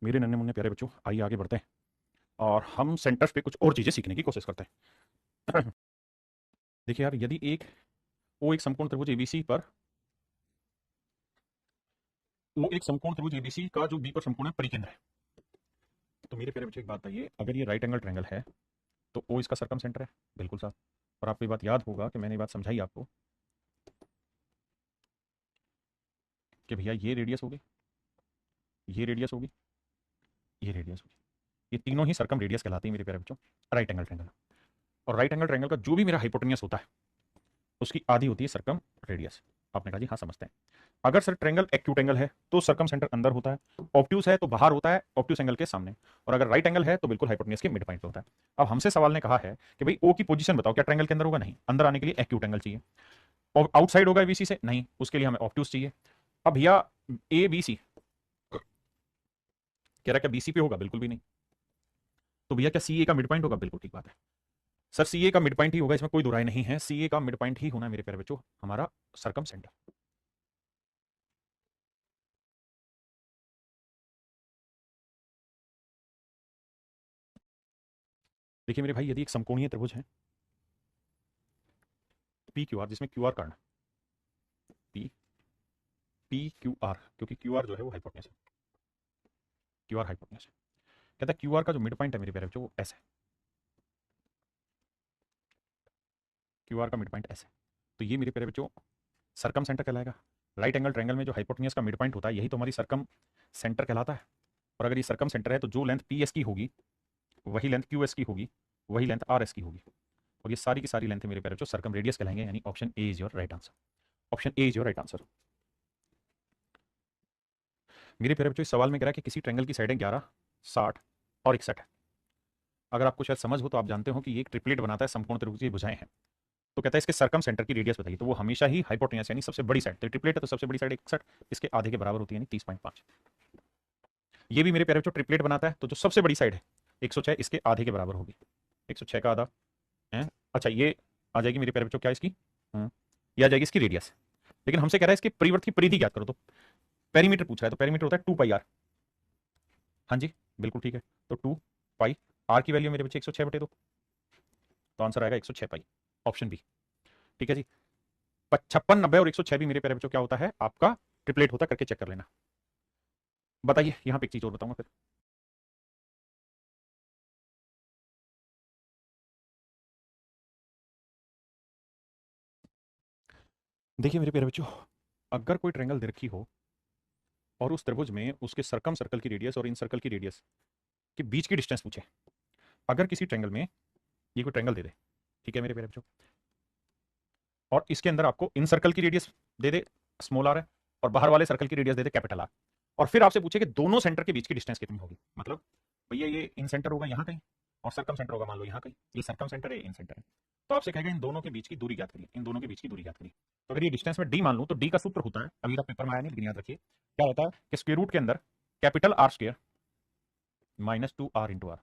मेरे नन्हे मुन्ने प्यारे बच्चों, आइए आगे बढ़ते हैं और हम सेंटर्स पे कुछ और चीज़ें सीखने की कोशिश करते हैं। देखिए यार, यदि एक समकोण त्रिभुज एबीसी पर ओ एक समकोण त्रिभुज एबीसी का जो बी पर समकोण है परिकेंद्र है, तो मेरे प्यारे बच्चों एक बात बताइए, अगर ये राइट एंगल ट्रायंगल है तो ओ इसका सरकम सेंटर है। बिल्कुल साहब। और आपको ये बात याद होगा कि मैंने ये बात समझाई आपको कि भैया ये रेडियस होगी, ये रेडियस होगी, ये रेडियस होगी, ये तीनों ही सरकम रेडियस कहलाती है मेरे प्यारे बच्चों राइट एंगल ट्रायंगल। और राइट एंगल ट्रायंगल का जो भी मेरा हाइपोटेन्यूस होता है उसकी आधी होती है सरकम रेडियस। आपने कहा जी हाँ समझते हैं। अगर सर ट्रायंगल एक्यूट एंगल है तो सरकम सेंटर अंदर होता है, ऑब्ट्यूज है तो बाहर होता है ऑब्ट्यूज एंगल के सामने, और अगर राइट एंगल है तो बिल्कुल हाइपोटेन्यूस के मिड पॉइंट पे होता है। अब हमसे सवाल ने कहा है कि भाई ओ की पोजीशन बताओ, क्या ट्रायंगल के अंदर होगा? नहीं, अंदर आने के लिए एक्यूट एंगल चाहिए। और आउटसाइड होगा बीसी से? नहीं, उसके लिए हमें ऑब्ट्यूज चाहिए। अब भैया ए बी सी कह रहा है क्या बीसी पे होगा? बिल्कुल भी नहीं। तो भैया क्या सी ए का मिड पॉइंट होगा? बिल्कुल ठीक बात है सर, सी ए का मिड पॉइंट ही होगा, इसमें कोई दो राय नहीं है। सी ए का मिड पॉइंट ही होना है मेरे प्यारे बच्चों हमारा सरकम सेंटर। देखिए मेरे भाई, यदि एक समकोणीय त्रिभुज है पी क्यू आर, जिसमें क्यू आर कर्ण पी पी क्यू आर, क्योंकि क्यू आर जो है वो हाइपोटेन्यूस है, क्यू आर हाइपोटेन्यूस है। कहता है क्यू आर का जो मिड पॉइंट है मेरे प्यारे बच्चों वो एस है, क्यू आर का मिड पॉइंट एस है। तो ये मेरे प्यारे बच्चों सरकम सेंटर कहलाएगा। राइट एंगल ट्रायंगल में जो हाइपोटेन्यूस का मिड पॉइंट होता है यही तो हमारी सरकम सेंटर कहलाता है। और अगर ये सरकम सेंटर है तो जो लेंथ पी एस की होगी वही लेंथ क्यू एस की होगी, वही लेंथ आर एस की होगी, और ये सारी की सारी लेंथ मेरे प्यारे बच्चों सरकम रेडियस कहलाएंगे। यानी option A is your right answer. Option A is your right answer. मेरे प्यारे बच्चों इस सवाल में कह रहा है कि किसी ट्रायंगल की साइडें 11, 60 और 61 है। अगर आपको शायद समझ हो तो आप जानते हो कि ये एक ट्रिपलेट बनाता है, समकोण त्रिभुज की भुजाएं हैं। तो कहता है इसके सरकम सेंटर की रेडियस बताइए, तो वो हमेशा ही हाइपोटेन्यूस यानी सबसे बड़ी साइड, तो ट्रिपलेट है तो सबसे बड़ी साइड 61, इसके आधे के बराबर होती है यानी 30.5। ये भी मेरे प्यारे बच्चों ट्रिपलेट बनाता है, तो जो सबसे बड़ी साइड है 106 इसके आधे के बराबर होगी। 106 का आधा है, अच्छा ये आ जाएगी मेरे प्यारे बच्चों क्या इसकी, ये आ जाएगी इसकी रेडियस। लेकिन हमसे कह रहा है इसके परिवर्त की परिधि ज्ञात करो, तो पेरीमीटर पूछ रहा है, तो पेरीमीटर होता है 2 पाई आर। हाँ जी बिल्कुल ठीक है, तो 2 पाई आर की वैल्यू मेरे बच्चे 106/2, तो आंसर आएगा 106 पाई, ऑप्शन बी। ठीक है जी। 56, 90 और 106 भी मेरे प्यारे बच्चों क्या होता है आपका ट्रिपलेट होता है, करके चेक कर लेना। बताइए यहाँ पे एक चीज और बताऊंगा फिर। देखिए मेरे प्यारे बच्चों, अगर कोई ट्रायंगल दे रखी हो और उस त्रिभुज में उसके सरकम सर्कल की रेडियस और इन सर्कल की रेडियस के बीच की डिस्टेंस पूछे, अगर किसी ट्रायंगल में ये कोई ट्रायंगल दे दे, ठीक है मेरे प्यारे बच्चों, और इसके अंदर आपको इन सर्कल की रेडियस दे दे स्मॉल आर है, और बाहर वाले सर्कल की रेडियस दे दे कैपिटल आर, और फिर आपसे पूछे कि दोनों सेंटर के बीच की डिस्टेंस कितनी होगी, मतलब भैया ये इन सेंटर होगा यहाँ कहीं और सरकम सेंटर होगा मान लो यहाँ कहीं, ये सरकम सेंटर है इन सेंटर है, तो आपसे कहेगा इन दोनों के बीच की दूरी ज्ञात करिए, इन दोनों के बीच की दूरी ज्ञात करिए। तो अगर ये डिस्टेंस में डी मान लूं तो डी का सूत्र होता है, अभी तक पेपर में आया नहीं लेकिन याद रखिए क्या होता है कि स्क्वायर रूट के अंदर capital R square -2r into R,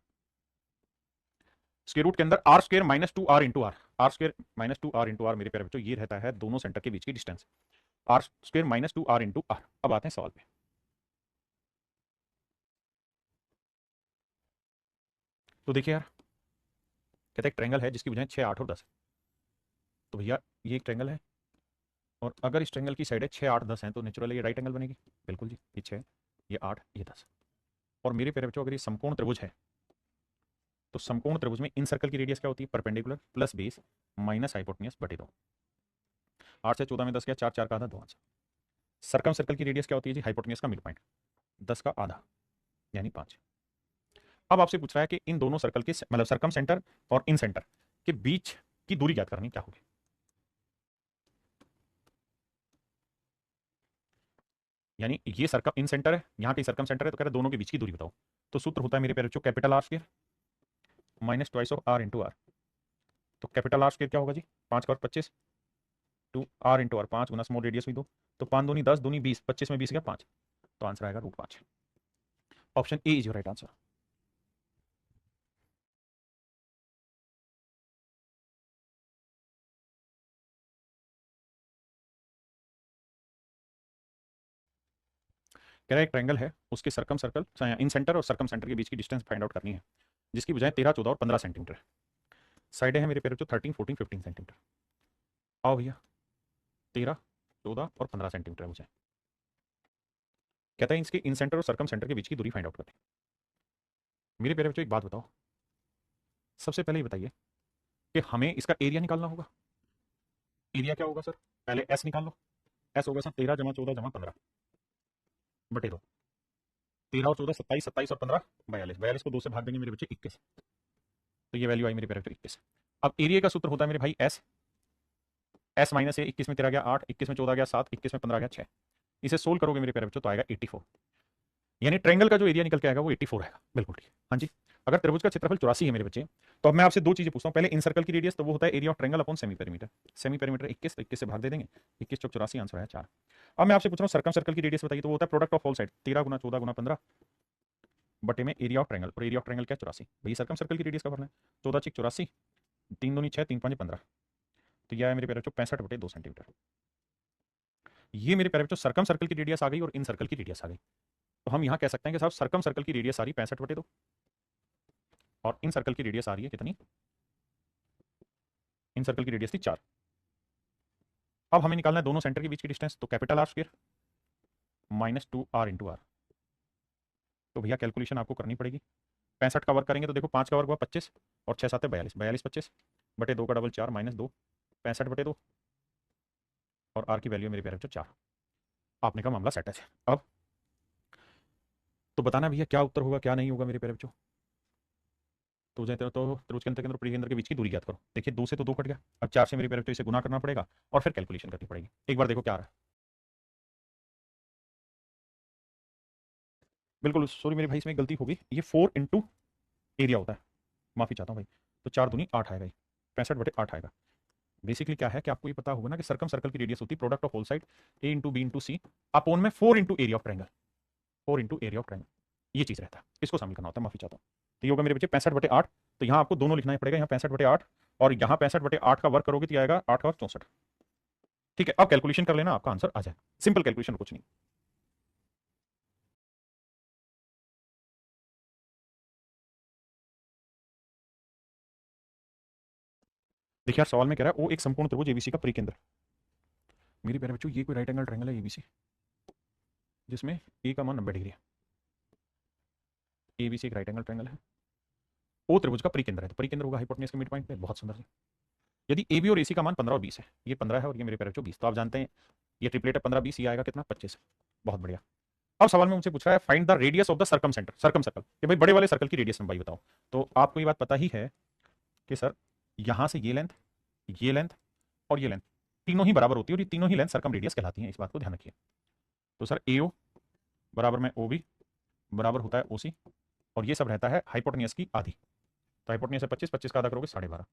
square root के अंदर R square -2r into R, R square -2r into R मेरे प्यारे बच्चों ये रहता है दोनों सेंटर के बीच की distance, R square -2r into R. अब आते हैं सवाल पे। तो देखिए यार, कहते हैं एक ट्रायंगल है जिसकी भुजाएं 6, 8 और 10 है। तो भैया ये एक ट्रायंगल है और अगर इस ट्रायंगल की साइड है 6, 8, 10 है तो नेचुरली ये राइट एंगल बनेगी। बिल्कुल जी, ये 6, ये 8, ये 10। और मेरे प्यारे बच्चों अगर ये समकोण त्रिभुज है तो समकोण त्रिभुज में इन सर्कल की रेडियस क्या होती है? Perpendicular plus base minus hypotenuse बटे 2। 8 से 14 में 10 गया, 4, 4 का आधा, 2 आंसर। सर्कम सर्कल की रेडियस क्या होती है जी? हाइपोटेन्यूस का मिड पॉइंट, 10 का आधा यानी 5। अब आपसे पूछ रहा है कि इन दोनों सर्कल के मतलब सर्कम सेंटर और इन सेंटर के बीच की दूरी ज्ञात करनी, क्या होगी? यानी ये सर्कम इन सेंटर है, यहाँ कहीं सर्कम सेंटर है, तो कह रहे दोनों के बीच की दूरी बताओ। तो सूत्र होता है मेरे प्यारे बच्चों capital R square minus twice of R into R. तो कैपिटल आर स्क्वायर क्या होगा जी? 5 का और 25, 2r इंटू आर, 5 गुना स्मॉल रेडियस हुई 2, तो 5 दूनी 10, दूनी 20, 25 में 20 गया 5, तो आंसर आएगा √5। Option A is your right answer. कह रहा है एक ट्रायंगल है, उसके सर्कम सर्कल इन सेंटर और सर्कम सेंटर के बीच की डिस्टेंस फाइंड आउट करनी है, जिसकी बजाय 13, 14 और 15 सेंटीमीटर है। साइडें हैं मेरे पेयर जो 13, 14, 15 सेंटीमीटर। आओ भैया, 13, 14 और 15 सेंटीमीटर है मुझे। कहता है इसके इन सेंटर और सर्कम सेंटर के बीच की दूरी फाइंड आउट करते हैं। मेरे प्यारे बच्चों एक बात बताओ, सबसे पहले ये बताइए कि हमें इसका एरिया निकालना होगा। एरिया क्या होगा सर? पहले एस निकाल लो। एस होगा सर 13 जमा 14 जमा 15 बटे 2। 13 और 14 27, 27 और 15 42। 42 को 2 से भाग देंगे मेरे बच्चे 21। तो ये वैल्यू आई मेरे प्यारे बच्चों 21। अब एरिया का सूत्र होता है मेरे भाई एस। एस माइनस ए, 21 में 13 गया 8, 21 में 14 गया 7, 21 में 15 गया 6। इसे सोल्व करोगे मेरे प्यारे बच्चों तो आएगा 84। यानी ट्रायंगल का जो एरिया निकल के आएगा वो 84 आएगा। बिल्कुल ठीक। हाँ जी। अगर त्रिभुज का क्षेत्रफल 84 है मेरे बच्चे, तो अब मैं आपसे दो चीजें पूछता हूँ। पहले इन सर्कल की रेडियस, तो वो होता है area of triangle upon semi perimeter. Semi perimeter 21, तो 21 से भाग दे देंगे, 21 चौक 84, आंसर है 4। अब मैं आपसे पूछ रहा हूँ सर्कम सर्कल की रेडियस बताइए, तो वो होता है प्रोडक्ट ऑफ ऑल साइड 13 गुना 14 गुना 15 बटे में एरिया ऑफ ट्रायंगल। और एरिया ऑफ ट्रायंगल क्या? 84। भाई सर्कम सर्कल की रेडियस का फॉर्मूला है 14 चिक 84, 3 दूनी 6, 3 5 15। तो यह है मेरे प्यारे बच्चों 65 बटे 2 सेंटीमीटर। ये मेरे प्यारे बच्चों सर्कम सर्कल की रेडियस आ गई और इन सर्कल की रेडियस आ गई। तो हम यहाँ कह सकते हैं कि साहब सर्कम सर्कल की रेडियस आ रही 65 बटे 2 और इन सर्कल की रेडियस आ रही है कितनी? इन सर्कल की रेडियस थी 4। अब हमें निकालना है दोनों सेंटर के बीच की डिस्टेंस, तो capital R square minus 2r into R. तो भैया कैलकुलेशन आपको करनी पड़ेगी। 65 का वर्ग करेंगे तो देखो 5 का वर्ग हुआ 25 और 6 7 42, 42 25 बटे 2 का डबल 4 माइनस 2, 65 बटे 2 और आर की वैल्यू मेरे प्यारे बच्चों 4। आपने कहा मामला सेट है। अब तो बताना भैया क्या उत्तर होगा क्या नहीं होगा मेरे प्यारे बच्चों। तो त्रिभुज के अंदर परिकेंद्र के बीच की दूरी ज्ञात करो। देखिए 2 से तो 2 कट गया, अब 4 से मेरे प्यारे बच्चों इसे गुना करना पड़ेगा और फिर कैलकुलेशन करनी पड़ेगी। एक बार देखो क्या आ रहा है। बिल्कुल सॉरी मेरे भाई, इसमें गलती होगी, ये 4 इंटू एरिया होता है, माफी चाहता हूँ भाई। तो 4 दूनी 8 आएगा, 65 बटे 8 आएगा। बेसिकली क्या है कि आपको ये पता होगा ना कि सर्कम सर्कल की रेडियस होती है product of whole side a into b into c upon में 4 into area of triangle. 4 into area of triangle, ये चीज रहता है, इसको शामिल करना होता है, माफी चाहता हूँ। तो ये होगा मेरे बच्चे 65 बटे 8। तो यहाँ आपको दोनों लिखना ही पड़ेगा, यहाँ 65 बटे 8 और यहाँ 65 बटे 8 का वर्क करोगे तो आएगा 8 का 64। ठीक है, अब कैलकुलेशन कर लेना, आपका आंसर आ जाए। सिंपल कैलकुलेशन, कुछ नहीं। देखिए यार सवाल में कह रहा है ओ एक संपूर्ण त्रिभुज एबीसी का परिकेंद्र। मेरे प्यारे बच्चों ये कोई राइट एंगल ट्रायंगल है एबीसी, जिसमें ए का मान 90 डिग्री है। एबीसी एक राइट एंगल ट्रायंगल है, ओ त्रिभुज का परिकेंद्र है, तो परिकेंद्र होगा हाइपोटेन्यूज के मिड पॉइंट पे। बहुत सुंदर जी। यदि ए बी और एसी का मान 15 और 20 है, ये 15 है और ये मेरे प्यारे बच्चों 20, तो आप जानते हैं ये ट्रिपलेट है 15 20, ये आएगा कितना? 25। बहुत बढ़िया। अब सवाल में मुझसे पूछ रहा है find the radius of the circum centre, circum circle, ये भाई बड़े वाले सर्कल की रेडियस भाई बताओ। तो आपको ये बात पता ही है कि सर यहां से ये लेंथ और ये लेंथ तीनों ही बराबर होती है और ये तीनों ही लेंथ सर्कम रेडियस कहलाती हैं, इस बात को ध्यान रखिए। तो सर ए ओ बराबर में ओ बी बराबर होता है ओ सी और ये सब रहता है हाइपोटेन्यूज की आधी। तो हाइपोटेन्यूज है 25, 25 का आधा करोगे 12.5।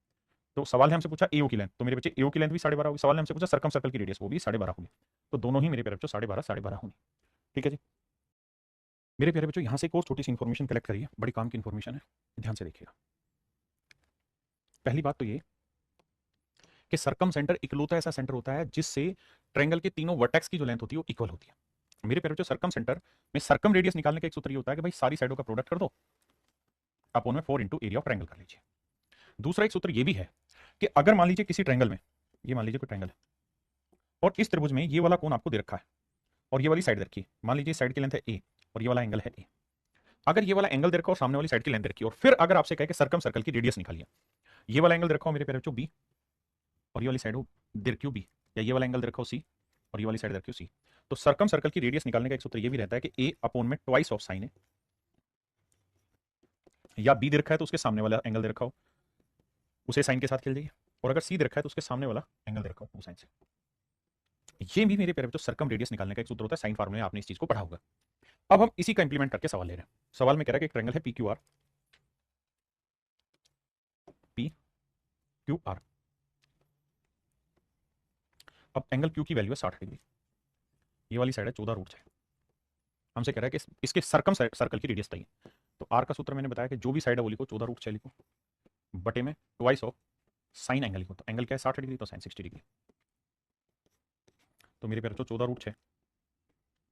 तो सवाल ने हमसे पूछा एओ की लेंथ, तो मेरे बच्चे एओ की लेंथ भी 12.5 होगी। सवाल ने हमसे पूछा सर्कम सर्कल की रेडियस, वो भी 12.5 होगी। तो दोनों ही मेरे प्यारे बच्चों 12.5 12.5 होंगी। ठीक है जी। मेरे प्यारे बच्चों यहाँ से एक और छोटी सी इन्फॉर्मेशन कलेक्ट करिए, बड़ी काम की इन्फॉर्मेशन है, ध्यान से देखिएगा। पहली बात तो ये कि सर्कम सेंटर इकलौता ऐसा सेंटर होता है जिससे ट्रायंगल के तीनों वर्टेक्स की जो लेंथ होती है वो इक्वल होती है। मेरे प्यारे बच्चों सर्कम सेंटर में सर्कम रेडियस निकालने का एक सूत्र ये होता है कि भाई सारी साइडों का प्रोडक्ट कर दो, अपोन में 4 इंटू एरिया ऑफ ट्रायंगल कर लीजिए। दूसरा एक सूत्र ये भी है कि अगर मान लीजिए किसी ट्रायंगल में, ये मान लीजिए कोई ट्रायंगल है और इस त्रिभुज में ये वाला कोण आपको दे रखा है और ये वाली साइड रखी है, मान लीजिए साइड की लेंथ है ए और ये वाला एंगल है ए। अगर ये वाला एंगल दे रखा हो और सामने वाली साइड की लेंथ रखी और फिर अगर आपसे कहे कि सर्कम सर्कल की रेडियस निकालिए, ये वाला एंगल दे रखा हो मेरे प्यारे बच्चों बी और ये वाली साइड हो दे रखी हो बी, या ये वाला एंगल दे रखा हो सी और ये वाली साइड दे रखी हो सी, तो सर्कम सर्कल की रेडियस निकालने का एक सूत्र ये भी रहता है कि ए अपॉन में ट्वाइस ऑफ साइन है, या बी दे रखा है तो उसके सामने वाला एंगल दे रखा हो उसे साइन के साथ खेल जाइए, और अगर सी दे रखा है तो उसके सामने वाला एंगल दे रखा हो वो साइन से। ये भी मेरे प्यारे बच्चों सर्कम रेडियस निकालने का एक सूत्र होता है, साइन फार्मूला आपने इस चीज को पढ़ा होगा। अब हम इसी का इंप्लीमेंट करके सवाल ले रहे हैं। सवाल में कह रहा है कि एक ट्रायंगल है P Q R, P Q R. अब एंगल क्यू की वैल्यू है 60 डिग्री, ये वाली साइड है 14√6। हमसे कह रहा है कि इसके सर्कम सर्कल की रेडियस चाहिए। तो आर का सूत्र मैंने बताया कि जो भी साइड है वो लिखो 14√6 लिखो बटे में ट्वाइस ऑफ साइन एंगल लिखो। तो एंगल क्या है 60 डिग्री, तो साइन 60 डिग्री। तो मेरे प्यारे बच्चों 14√6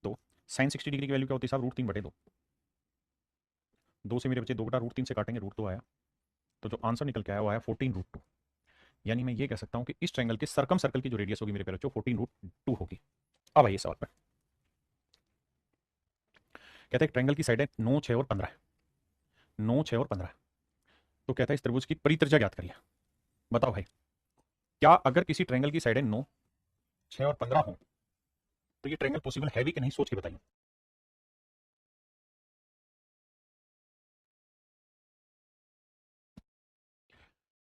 तो साइन 60 डिग्री की वैल्यू क्या होती है साहब? √3/2। 2 से मेरे बच्चे 2 बटा √3 से काटेंगे, √2 आया, तो जो आंसर निकल के आया वो आया 14√2। यानी मैं ये कह सकता हूं कि इस ट्रायंगल के सर्कम सर्कल की जो रेडियस होगी मेरे प्यारे बच्चों 14√2 होगी। अब आइए सवाल पर। कहता है एक ट्रायंगल की साइड है 9, 6 और 15, 9, 6 और 15। तो कहता है इस त्रिभुज की परित्रिज्या ज्ञात करिए। बताओ भाई, क्या अगर किसी ट्रायंगल की साइड है 9, 6 और 15 हो तो ये ट्रायंगल पॉसिबल है भी कि नहीं, सोच के बताइए।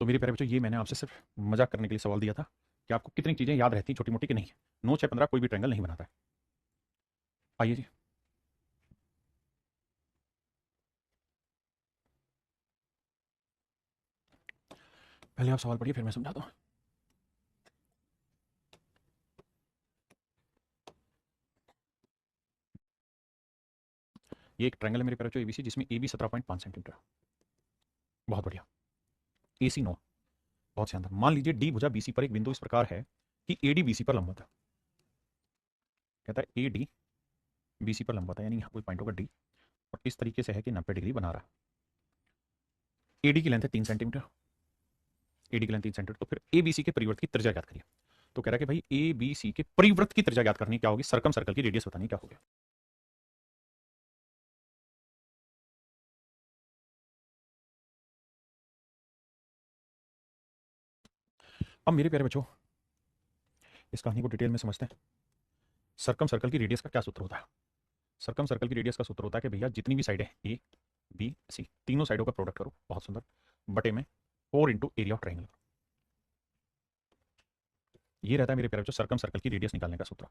तो मेरे प्यारे बच्चों ये मैंने आपसे सिर्फ मजाक करने के लिए सवाल दिया था कि आपको कितनी चीजें याद रहती छोटी मोटी कि नहीं। 9, 6, 15 कोई भी ट्रायंगल नहीं बनाता है। आइए जी। पहले आप सवाल पढ़िए फिर मैं समझाता हूँ। ये एक ट्रायंगल है मेरे प्यारे बच्चों एबीसी, जिसमें एबी 17.5 सेंटीमीटर। बहुत बढ़िया। एसी 9। बहुत शानदार। मान लीजिए डी भुजा बीसी पर एक बिंदु इस प्रकार है कि एडी बीसी पर लंबवत है। कहता है एडी बीसी पर लंबवत है, यानी यहाँ कोई पॉइंट होगा डी, और इस तरीके से है कि 90 डिग्री बना रहा है। एडी की लेंथ है 3 सेंटीमीटर, एडी की लेंथ 3 सेंटीमीटर। तो फिर ए बी सी के परिवर्त की त्रिज्या ज्ञात करिए। तो कह रहा है कि भाई ए बी सी के परिवृत्त की त्रिज्या ज्ञात करनी क्या होगी, सर्कम सर्कल की रेडियस बतानी क्या होगी। अब मेरे प्यारे बच्चों इस कहानी को डिटेल में समझते हैं। सर्कम सर्कल की रेडियस का क्या सूत्र होता है? सर्कम सर्कल की रेडियस का सूत्र होता है कि भैया जितनी भी साइड है ए बी सी, तीनों साइडों का प्रोडक्ट करो, बहुत सुंदर, बटे में 4 इंटू एरिया ऑफ ट्राइंगल। ये रहता है मेरे प्यारे बच्चों सर्कम सर्कल की रेडियस निकालने का सूत्र।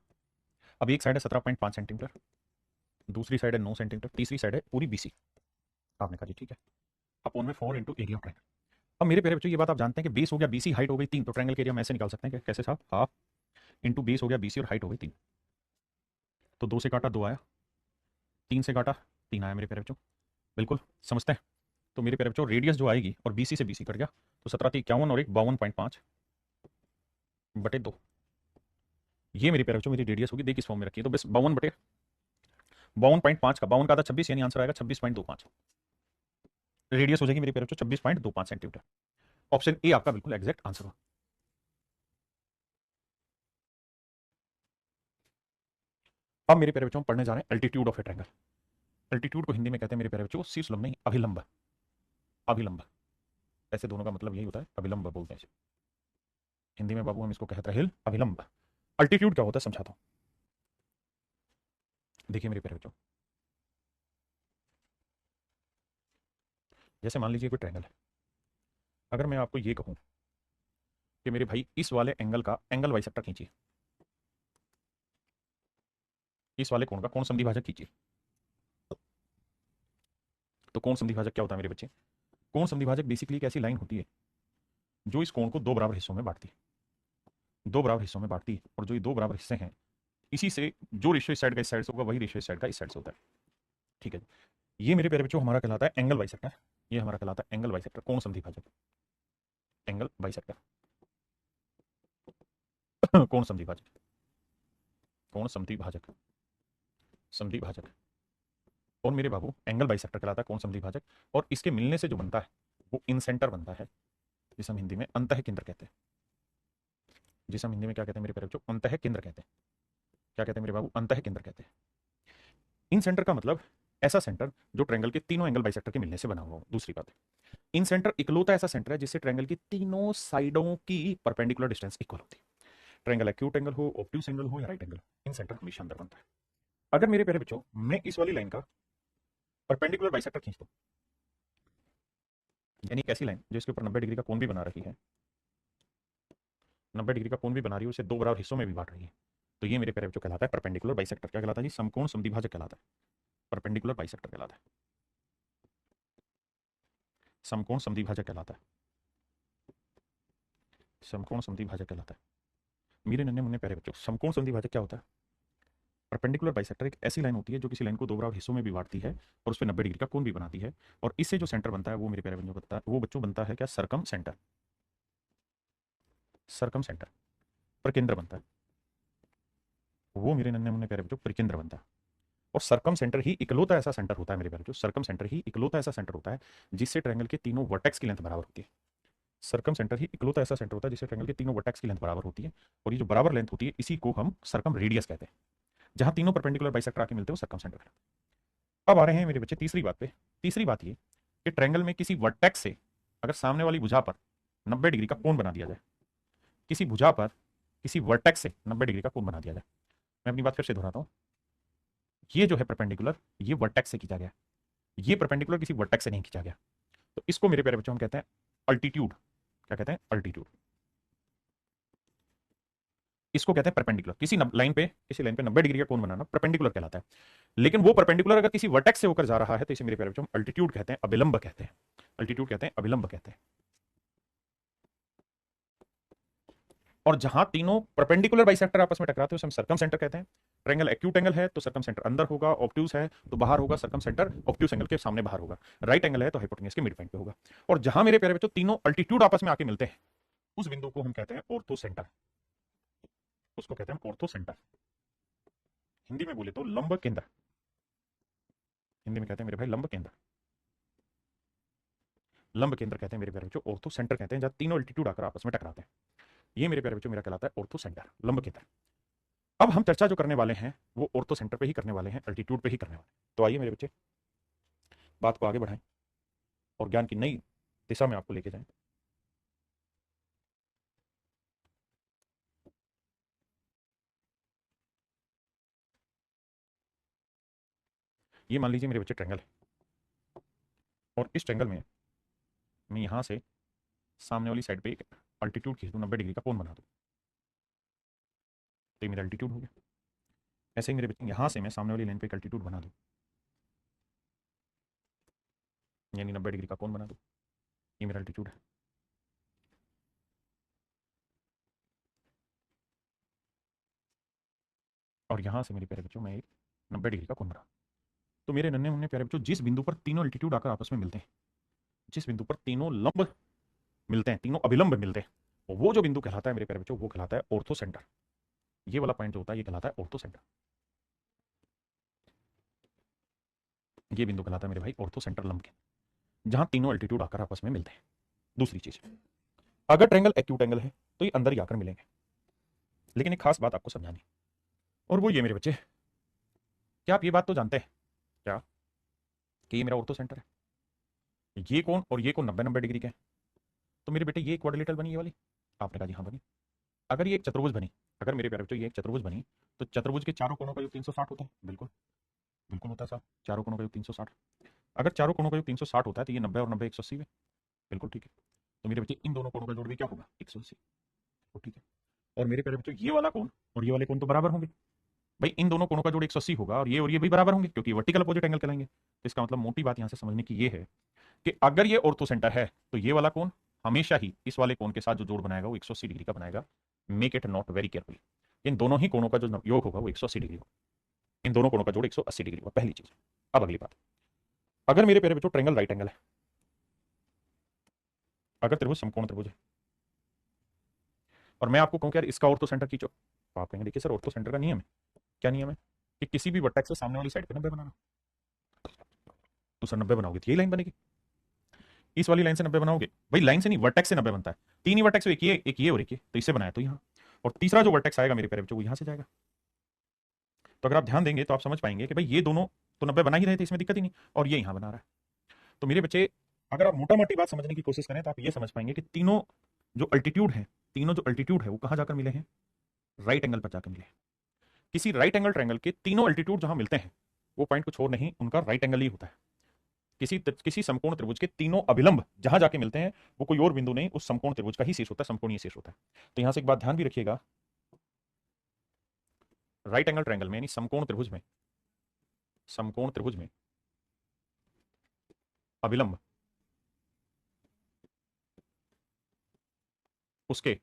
अब एक साइड है 17.5 सेंटीमीटर, दूसरी साइड है 9 सेंटीमीटर, तीसरी साइड है पूरी बीसी। आपने कहा जी ठीक है, अपोन में 4 इंटू एरिया ऑफ ट्राइंगल। अब मेरे प्यारे बच्चों ये बात आप जानते हैं कि बेस हो गया बीसी, हाइट हो गई 3, तो ट्राइंगल के एरिया हम ऐसे निकाल सकते हैं कि कैसे साहब, हाफ इंटू बेस हो गया बीसी और हाइट हो गई 3। तो 2 से काटा 2 आया, 3 से काटा 3 आया मेरे प्यारे बच्चों। बिल्कुल समझते हैं। तो मेरे प्यारे बच्चों रेडियस जो आएगी, और बीसी से बीसी कट गया, तो 17 51 और एक 52.5 बटे 2। ये मेरे प्यारे बच्चों मेरी रेडियस होगी। देख इस फॉर्म में रखिए, तो बस 52 बटे 52.5 का 52 का आधा 26, यानी आंसर आएगा 26.25। रेडियस हो जाएगी मेरे प्यारे बच्चों 26.25 सेंटीमीटर। ऑप्शन ए आपका बिल्कुल एग्जैक्ट आंसर हो। अब मेरे प्यारे बच्चों हम पढ़ने जा रहे हैं altitude of A triangle. Altitude को हिंदी में कहते हैं मेरे प्यारे बच्चों शीर्ष लंब नहीं, अभिलंब। अभिलंब, ऐसे दोनों का मतलब यही होता है, अभिलंब बोलते हैं इसे हिंदी में बाबू, हम इसको कहते हैं अभिलंब। अल्टीट्यूड क्या होता है समझाता हूं। देखिए मेरे प्यारे बच्चों, जैसे मान लीजिए कोई ट्रायंगल है, अगर मैं आपको ये कहूं कि मेरे भाई इस वाले एंगल का एंगल बाइसेक्टर खींचिए, इस वाले कोण का कोण समद्विभाजक खींचिए, तो कोण समद्विभाजक क्या होता है मेरे बच्चे? कोण समद्विभाजक बेसिकली एक ऐसी लाइन होती है जो इस कोण को दो बराबर हिस्सों में बांटती है, दो बराबर हिस्सों में बांटती है, और जो ये दो बराबर हिस्से हैं इसी से जो रेशियो इस साइड का इस साइड से होगा वही रेशियो इस साइड का इस साइड से होता है। ठीक है, ये मेरे प्यारे बच्चों हमारा कहलाता है एंगल बाइसेक्टर। ये हमारा कहलाता है एंगल बाइसेक्टर, कोण समद्विभाजक, एंगल बाइसेक्टर। कोण समद्विभाजक, कोण समद्विभाजक, समद्विभाजक। और मेरे बाबू एंगल बाइसेक्टर कहलाता है कोण समद्विभाजक, और इसके मिलने से जो बनता है वो इन सेंटर बनता है, जिसे हम हिंदी में अंतः केंद्र कहते हैं। जिसे हम हिंदी में क्या कहते हैं मेरे प्यारे बच्चों? अंतः केंद्र कहते हैं। क्या कहते हैं मेरे बाबू? अंतः केंद्र कहते हैं। इन सेंटर का मतलब ऐसा सेंटर जो ट्रायंगल के तीनों एंगल बाइसेक्टर के मिलने से बना हुआ हो। दूसरी बात है, इन सेंटर इकलौता ऐसा सेंटर है जिससे ट्रायंगल की तीनों साइडों की परपेंडिकुलर डिस्टेंस इक्वल होती है। ट्रायंगल एक्यूट एंगल हो, ऑब्ट्यूस एंगल हो या राइट एंगल, इन सेंटर हमेशा अंदर बनता है। अगर मेरे प्यारे बच्चों मैं इस वाली लाइन का परपेंडिकुलर बाइसेक्टर खींच दूं, यानी एक ऐसी लाइन जो इसके ऊपर 90 डिग्री का कोण भी बना रही है, 90 डिग्री का कोण भी बना रही है, उसे दो बराबर हिस्सों में भी बांट रही है, तो ये मेरे प्यारे बच्चों कहलाता है परपेंडिकुलर बाइसेक्टर। क्या कहलाता है जी? समकोण समद्विभाजक कहलाता है, परपेंडिकुलर बाइसेक्टर कहलाता है, समकोण समद्विभाजक कहलाता है, समकोण समद्विभाजक कहलाता है। मेरे नन्हे मुन्ने प्यारे बच्चों, समकोण समद्विभाजक क्या होता है? परपेंडिकुलर बाइसेक्टर एक ऐसी लाइन होती है जो किसी लाइन को दो बराबर हिस्सों में भी बांटती है और उस पर 90 डिग्री का कोण भी बनाती है, और इससे जो सेंटर बनता है वो मेरे प्यारे बच्चों बनता है, वो बच्चों बनता है क्या? सरकम सेंटर, सरकम सेंटर, प्रकेंद्र बनता है। वो मेरे नन्हे मुन्ने प्यारे बच्चों परिकेंद्र बनता है। और सर्कम सेंटर ही इकलौता ऐसा सेंटर होता है मेरे प्यारे, जो सर्कम सेंटर ही इकलौता ऐसा सेंटर होता है जिससे ट्रायंगल के तीनों वर्टेक्स की लेंथ बराबर होती है। सर्कम सेंटर ही इकलौता ऐसा सेंटर होता है जिससे ट्रायंगल के तीनों वर्टेक्स की लेंथ बराबर होती है, और ये जो बराबर लेंथ होती है इसी को हम सर्कम रेडियस कहते हैं। जहां तीनों परपेंडिकुलर बाइसेक्टर आके मिलते हैं वो सर्कम सेंटर है। अब आ रहे हैं मेरे बच्चे तीसरी बात पे। तीसरी बात ये कि ट्रायंगल में किसी वर्टेक्स से अगर सामने वाली भुजा पर 90 डिग्री का कोण बना दिया जाए, किसी भुजा पर किसी वर्टेक्स से 90 डिग्री का कोण बना दिया जाए, मैं अपनी बात फिर से दोहराता हूं, ये जो है परपेंडिकुलर ये वर्टेक्स से खींचा गया, ये परपेंडिकुलर किसी वर्टेक्स से नहीं खींचा गया, तो इसको मेरे प्यारे बच्चों हम कहते हैं अल्टीट्यूड। क्या कहते हैं? अल्टीट्यूड। इसको कहते हैं परपेंडिकुलर। किसी लाइन पे 90 डिग्री का कोण बनाना परपेंडिकुलर कहलाता है। लेकिन वो परपेंडिकुलर अगर किसी वर्टेक्स से होकर जा रहा है तो इसे मेरे प्यारे बच्चों हम अल्टीट्यूड कहते हैं, अभिलंब कहते हैं। अल्टीट्यूड कहते हैं, अभिलंब कहते हैं। और जहां तीनों परपेंडिकुलर बाइसेक्टर आपस में टकराते हैं उसे हम सर्कम सेंटर कहते हैं। ट्रायंगल एक्यूट एंगल है तो सर्कम सेंटर अंदर होगा, ऑब्ट्यूज है तो बाहर होगा, सर्कम सेंटर ऑब्ट्यूज एंगल के सामने बाहर होगा। राइट एंगल है तो हाइपोटेन्यूज के मिड पॉइंट पे होगा। और जहां मेरे प्यारे बच्चों तीनों अल्टीट्यूड आपस में आके मिलते हैं उस बिंदु को हम कहते हैं ऑर्थो सेंटर। उसको कहते हैं ऑर्थो सेंटर। हिंदी में बोले तो लंब केंद्र। हिंदी में कहते हैं मेरे भाई लंब केंद्र। लंब केंद्र कहते हैं मेरे प्यारे बच्चों, ऑर्थो सेंटर कहते हैं जहां तीनों अल्टीट्यूड आकर आपस में टकराते हैं। ये मेरे प्यारे बच्चों मेरा कहलाता है ऑर्थो सेंटर, लंब केंद्र। अब हम चर्चा जो करने वाले हैं वो ऑर्थो सेंटर पे ही करने वाले हैं, अल्टीट्यूड पे ही करने वाले हैं। तो आइए मेरे बच्चे बात को आगे बढ़ाएं और ज्ञान की नई दिशा में आपको लेके जाएं। ये मान लीजिए मेरे बच्चे ट्रायंगल है, और इस ट्रायंगल में मैं यहां से सामने वाली साइड पे एक अल्टीट्यूड खींच दूं, 90 डिग्री का कोण बना दूं, तो ये मेरा अल्टीट्यूड हो गया। ऐसे ही मेरे बच्चे यहां से मैं सामने वाली लाइन पे एक अल्टीट्यूड बना दूं, यानी 90 डिग्री का कोण बना दूं, ये मेरा अल्टीट्यूड है। और यहां से मेरे प्यारे बच्चों मैं एक 90 डिग्री का कोण बना, तो मेरे नन्हे मुन्ने प्यारे बच्चों जिस बिंदु पर तीनों अल्टीट्यूड आकर आपस में मिलते हैं, जिस बिंदु पर तीनों लंब मिलते हैं, तीनों अभिलंब मिलते हैं, वो जो बिंदु कहलाता है मेरे प्यारे बच्चों वो कहलाता है ऑर्थो सेंटर। ये वाला पॉइंट जो होता है ये कहलाता है ऑर्थो सेंटर। ये बिंदु कहलाता है मेरे भाई ऑर्थो सेंटर लंब के, जहां तीनों अल्टीट्यूड आकर आपस में मिलते हैं। दूसरी चीज, अगर ट्रायंगल एक्यूट एंगल है तो ये अंदर ही आकर मिलेंगे। लेकिन एक खास बात आपको समझानी, और वो ये मेरे बच्चे, क्या आप ये बात तो जानते हैं क्या कि ये मेरा ऑर्थो सेंटर है, ये कोण और ये कोण 90-90 डिग्री के हैं। तो मेरे बेटे ये क्वाड्रिलेटरल बनी, ये वाली? आपने कहा जी हाँ बनी। अगर ये एक चतुर्भुज बनी, अगर मेरे प्यारे बच्चों ये एक चतुर्भुज बनी, तो चतुर्भुज के चारों कोणों का योग 360 होता है। बिल्कुल बिल्कुल होता है साहब, चारों कोणों का योग 360। अगर चारों कोणों का योग 360 होता है तो ये 90 और 90 180 है। बिल्कुल ठीक है। तो मेरे बच्चे इन दोनों कोणों का जोड़ भी क्या होगा? 180। तो ठीक है। और मेरे प्यारे बच्चों ये वाला कोण और ये वाले कोण तो बराबर होंगे। भाई इन दोनों कोणों का जोड़ 180 होगा और ये भी बराबर होंगे क्योंकि वर्टिकल अपोजिट एंगल कहलाएंगे। तो इसका मतलब मोटी बात यहां से समझने की ये है कि अगर ये ऑर्थो सेंटर है तो ये वाला कोण हमेशा ही इस वाले कोण के साथ जो जोड़ बनाएगा वो 180 डिग्री का बनाएगा। Make it not very carefully. इन दोनों ही कोणों का जो योग होगा वो 180 डिग्री होगा। इन दोनों कोणों का जोड़ 180 डिग्री होगा, पहली चीज। अब अगली बात, अगर मेरे प्यारे बच्चों ट्रायंगल राइट एंगल है, अगर त्रिभुज समकोण त्रिभुज है और मैं आपको कहूं कि यार इसका ऑर्थो सेंटर खींचो, तो आप कहेंगे देखिए सर ऑर्थो सेंटर का नियम है। क्या नियम है? कि किसी भी वर्टेक्स से सामने वाली साइड पे 90 बनाना। तो सर 90 बनाओगे तो यही लाइन बनेगी, इस वाली लाइन से 90 बनाओगे। भाई लाइन से नहीं, वर्टेक्स से 90 बनता है। तीन ही वर्टेक्स, एक ये और एक ये, तो इससे बनाया तो यहाँ। और तीसरा जो वर्टेक्स आएगा मेरे प्यारे बच्चों वो यहाँ से जाएगा। तो अगर आप ध्यान देंगे तो आप समझ पाएंगे कि भाई ये दोनों तो 90 बना ही रहे थे, इसमें दिक्कत ही नहीं, और ये यहाँ बना रहा है। तो मेरे बच्चे अगर आप मोटा मोटी बात समझने की कोशिश करें तो आप ये समझ पाएंगे कि तीनों जो अल्टीट्यूड है वो कहाँ जाकर मिले हैं? राइट एंगल पर जाकर मिले हैं। किसी राइट एंगल ट्रायंगल के तीनों अल्टीट्यूड जहां मिलते हैं वो पॉइंट कुछ और नहीं, उनका राइट एंगल ही होता है। किसी समकोण त्रिभुज के तीनों अभिलंब जहां जाके मिलते हैं वो कोई और बिंदु नहीं, उस समकोण त्रिभुज का ही शीर्ष होता है, समकोणीय शीर्ष होता है। तो यहां से एक बात ध्यान भी रखिएगा, राइट एंगल ट्रायंगल में यानी समकोण त्रिभुज में अभिलंब उसके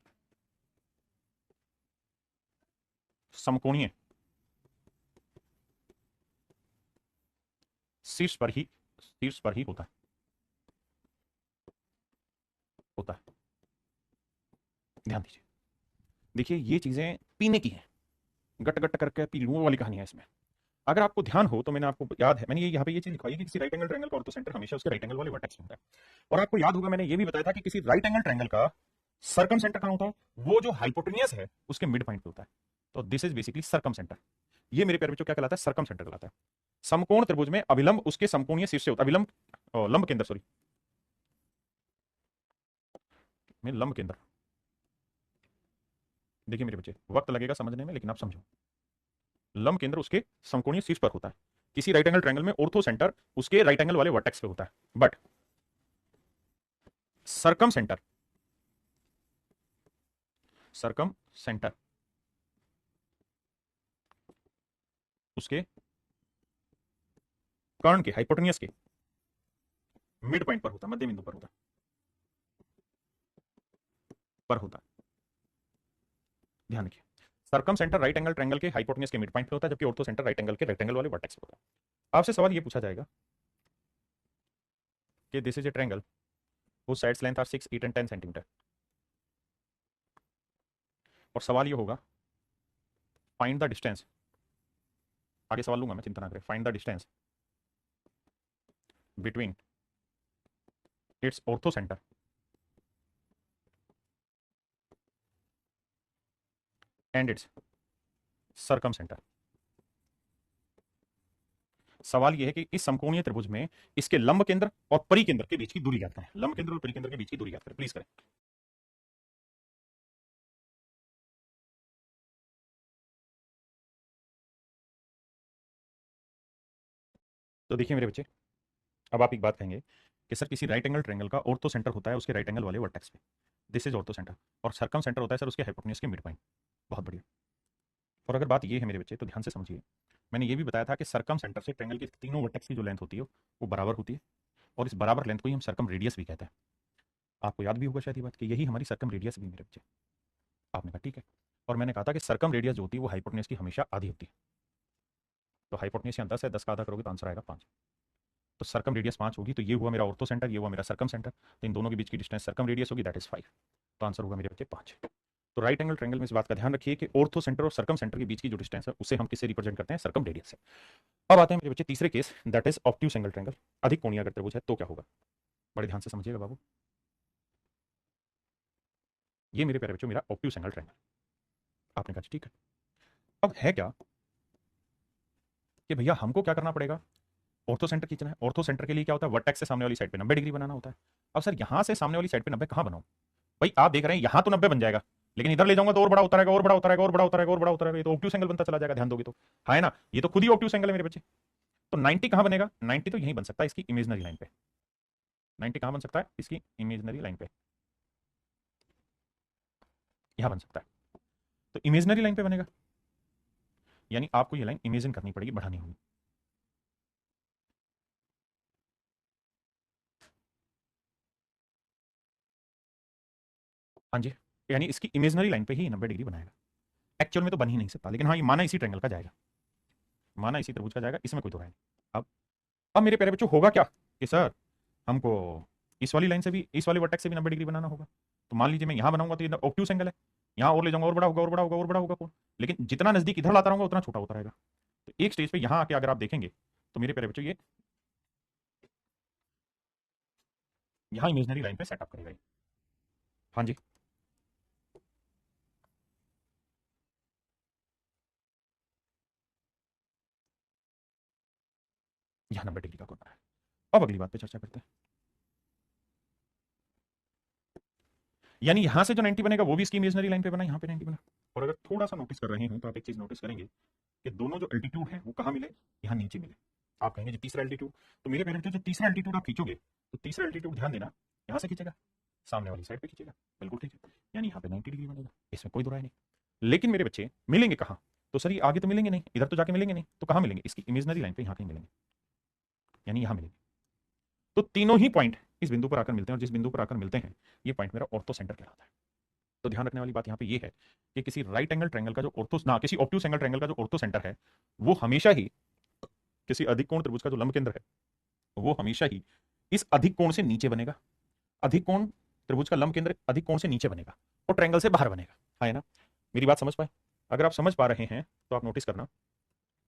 समकोणीय शीर्ष पर ही होता है। ध्यान दीजिए, देखिए ये चीजें पीने की हैं, गट गट करके पी लूं वाली कहानी है इसमें। अगर आपको ध्यान हो तो मैंने आपको याद है, मैंने ये यहाँ पे ये चीज लिखवाई है कि किसी राइट एंगल ट्रायंगल का ऑर्थो सेंटर हमेशा उसके राइट एंगल वाले वर्टेक्स में होता है। और आपको याद होगा मैंने ये भी बताया था कि किसी राइट एंगल ट्रायंगल का सर्कम सेंटर कहां होता है, वो जो हाइपोटेनियस है उसके मिड पॉइंट पे होता है। तो this is basically circum centre. ये मेरे प्यारे बच्चों क्या कहलाता है, सर्कम सेंटर कहलाता है। समकोण त्रिभुज में अभिलंब उसके समकोणीय शीर्ष से होता है, अभिलंब लंब केंद्र, सॉरी में लंब केंद्र। देखिए मेरे बच्चे, वक्त लगेगा समझने में लेकिन आप समझो, लंब केंद्र उसके समकोणीय शीर्ष पर होता है। किसी राइट एंगल ट्रायंगल में ऑर्थो सेंटर उसके राइट एंगल वाले वर्टेक्स पे होता है, but circum centre, circum centre उसके कर्ण के हाइपोटेनियस के मिड पॉइंट पर होता है, मध्य बिंदु पर होता है। ध्यान रखिए, circum centre right angle triangle के हाइपोटेनियस के मिड पॉइंट पे होता है, जबकि ऑर्थो सेंटर राइट एंगल के रेक्टेंगल वाले वर्टेक्स पे होता है। आपसे सवाल ये पूछा जाएगा कि this is a triangle whose sides length are 6, 8 and 10 centimetre, और सवाल ये होगा फाइंड द डिस्टेंस, आगे सवाल लूंगा मैं, चिंता ना करें, find the distance between its ortho centre and it's circum centre. सवाल यह है कि इस समकोणीय त्रिभुज में इसके लंब केंद्र और परिकेंद्र के बीच की दूरी ज्ञात करें। लंब केंद्र और परिकेंद्र के बीच की दूरी ज्ञात करें, प्लीज करें। तो देखिए मेरे बच्चे, अब आप एक बात कहेंगे कि सर किसी राइट एंगल ट्रायंगल का ऑर्थो सेंटर होता है उसके राइट एंगल वाले वर्टेक्स पे, दिस इज ऑर्थो सेंटर, और सर्कम सेंटर होता है सर उसके हाइपोटेन्यूज के मिड पॉइंट। बहुत बढ़िया। और अगर बात ये है मेरे बच्चे तो ध्यान से समझिए, मैंने ये भी बताया था कि सर्कम सेंटर से ट्रायंगल के तीनों वर्टेक्स की जो लेंथ होती है वो बराबर होती है, और इस बराबर लेंथ को ही हम सर्कम रेडियस भी कहते हैं। आपको याद भी होगा शायद ये बात कि यही हमारी सर्कम रेडियस भी मेरे बच्चे। आपने कहा ठीक है, और मैंने कहा था कि सर्कम रेडियस जो होती है वो हाइपोटेन्यूज की हमेशा आधी होती है। तो हाइपोटेन्यूज यहाँ 10 है, 10 का आधा करोगे तो आंसर आएगा 5। तो सर्कम रेडियस 5 होगी, तो ये हुआ मेरा ऑर्थो सेंटर, ये हुआ मेरा सर्कम सेंटर, तो इन दोनों के बीच की डिस्टेंस सर्कम रेडियस होगी, दैट इज 5। तो आंसर होगा मेरे बच्चे 5। तो राइट एंगल ट्रायंगल में इस बात का ध्यान रखिए कि ऑर्थो सेंटर और सर्कम सेंटर के बीच की जो डिस्टेंस है उसे हम किससे रिप्रेजेंट करते हैं, सर्कम रेडियस से। अब आते हैं मेरे बच्चे तीसरे case, that is obtuse angle triangle. अधिक कोणीय अगर त्रिभुज है तो क्या होगा, बड़े ध्यान से समझिएगा बाबू। ये मेरे प्यारे बच्चों मेरा ऑब्ट्यूज एंगल ट्रायंगल। आपने कहा ठीक है, अब है क्या कि भैया हमको क्या करना पड़ेगा, ऑर्थो सेंटर खींचना है। ऑर्थो सेंटर के लिए क्या होता है, वर्टेक्स से सामने वाली साइड पे 90 डिग्री बनाना होता है। अब सर यहां से सामने वाली साइड पे 90 कहां बनाऊं, भाई आप देख रहे हैं यहां तो 90 बन जाएगा, लेकिन इधर ले जाऊंगा तो और बड़ा होता रहेगा, और बड़ा होता रहेगा, और बड़ा होता रहेगा, और बड़ा होता रहेगा, ये तो ऑब्ट्यूज एंगल बनता चला जाएगा। ध्यान दोगे तो है ना, ये तो खुद ही ऑब्ट्यूज एंगल है मेरे बच्चे। तो 90 कहां बनेगा, 90 तो यहीं बन सकता है इसकी इमेजनरी लाइन पे। 90 कहां बन सकता है, इसकी इमेजनरी लाइन पे, यहां बन सकता है। तो इमेजनरी लाइन पे बनेगा, यानी आपको ये लाइन इमेजिन करनी पड़ेगी, बढ़ानी होगी। हाँ जी, यानी इसकी इमेजनरी लाइन पे ही 90 डिग्री बनाएगा। एक्चुअल में तो बन ही नहीं सकता, लेकिन हाँ ये माना इसी ट्रायंगल का जाएगा, माना इसी त्रिभुज का जाएगा, इसमें कोई दो राय नहीं। अब मेरे प्यारे बच्चों होगा क्या कि सर हमको इस वाली लाइन से भी, इस वाले वर्टेक्स से भी 90 डिग्री बनाना होगा। तो मान लीजिए मैं यहां बनाऊंगा तो ये ऑब्ट्यूज एंगल है, यहाँ और ले जाऊंगा और बड़ा होगा, और बड़ा होगा, और बड़ा होगा कौन, लेकिन जितना नजदीक इधर लाता रहूंगा उतना छोटा होता रहेगा। तो एक स्टेज पे यहां आके अगर आप देखेंगे तो मेरे प्यारे बच्चों ये यहां इमेजनरी लाइन पे सेटअप करेगा। हाँ जी, यहाँ 90 डिग्री का कोण बना है। अब अगली बात पे चर्चा करते हैं, यानी यहां से जो 90 बनेगा वो भी इसकी इमेजनरी लाइन पे बना, यहाँ पे 90 बना। और अगर थोड़ा सा नोटिस कर रहे हैं तो आप एक चीज नोटिस करेंगे कि दोनों जो एल्टीट्यूड है वो कहाँ मिले, यहाँ नीचे मिले। आप कहेंगे जी तीसरा एल्टीट्यूड, तो मेरे पेरेंट्स जो तीसरा एल्टीट्यूड आप खींचोगे तो तीसरा एल्टीट्यूड ध्यान देना यहाँ से खींचेगा, सामने वाली साइड पे खींचेगा, बिल्कुल ठीक है, यानी यहाँ पे 90 डिग्री बनेगा, इसमें कोई दो राय नहीं। लेकिन मेरे बच्चे मिलेंगे कहाँ, तो सर ये आगे तो मिलेंगे नहीं, इधर तो जाके मिलेंगे नहीं, तो कहाँ मिलेंगे, इसकी इमेजनरी लाइन पे यहाँ कहीं मिलेंगे, यानी यहाँ मिलेंगे। तो तीनों ही पॉइंट इस बिंदु पर आकर मिलते हैं, और जिस बिंदु पर आकर मिलते हैं ये पॉइंट मेरा ऑर्थो सेंटर कहलाता है। तो ध्यान रखने वाली बात यहाँ पे ये है कि किसी राइट एंगल ट्रायंगल का जो ऑर्थो ना किसी ऑब्ट्यूज एंगल ट्रायंगल का जो ऑर्थो सेंटर है वो हमेशा ही किसी अधिक कोण त्रिभुज का जो लंब केंद्र है वो हमेशा ही इस अधिक कोण से नीचे बनेगा। अधिक कोण त्रिभुज का लंब केंद्र अधिक कोण से नीचे बनेगा और ट्रायंगल से बाहर बनेगा, है ना। मेरी बात समझ पाए, अगर आप समझ पा रहे हैं तो आप नोटिस करना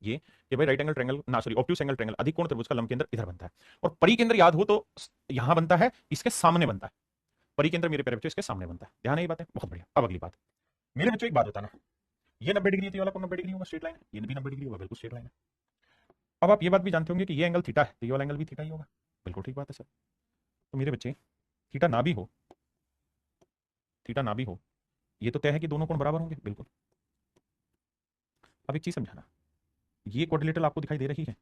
ये कि भाई राइट एंगल ट्रायंगल ना सॉरी ऑब्ट्यूस एंगल ट्रायंगल अधिक कोण त्रिभुज का लंब केंद्र इधर बनता है, और परिकेंद्र याद हो तो यहां बनता है, इसके सामने बनता है। परिकेंद्र मेरे प्यारे बच्चों इसके सामने बनता है। ध्यान है ये बात है, बहुत बढ़िया। अब अगली बात, मेरे बच्चों एक बात बताना, ये 90 डिग्री है तो ये वाला कौन 90 डिग्री होगा? स्ट्रेट लाइन है। ये भी 90 डिग्री होगा, बिल्कुल स्ट्रेट लाइन है। अब आप ये बात भी जानते होंगे कि ये एंगल थीटा है तो ये वाला एंगल भी थीटा ही होगा। बिल्कुल ठीक बात है सर। तो मेरे बच्चे थीटा ना भी हो, थीटा ना भी हो, ये तो तय है कि दोनों कोण बराबर होंगे, बिल्कुल। अब एक चीज समझाना, ये क्वाड्रिलेटरल आपको दिखाई दे रही है,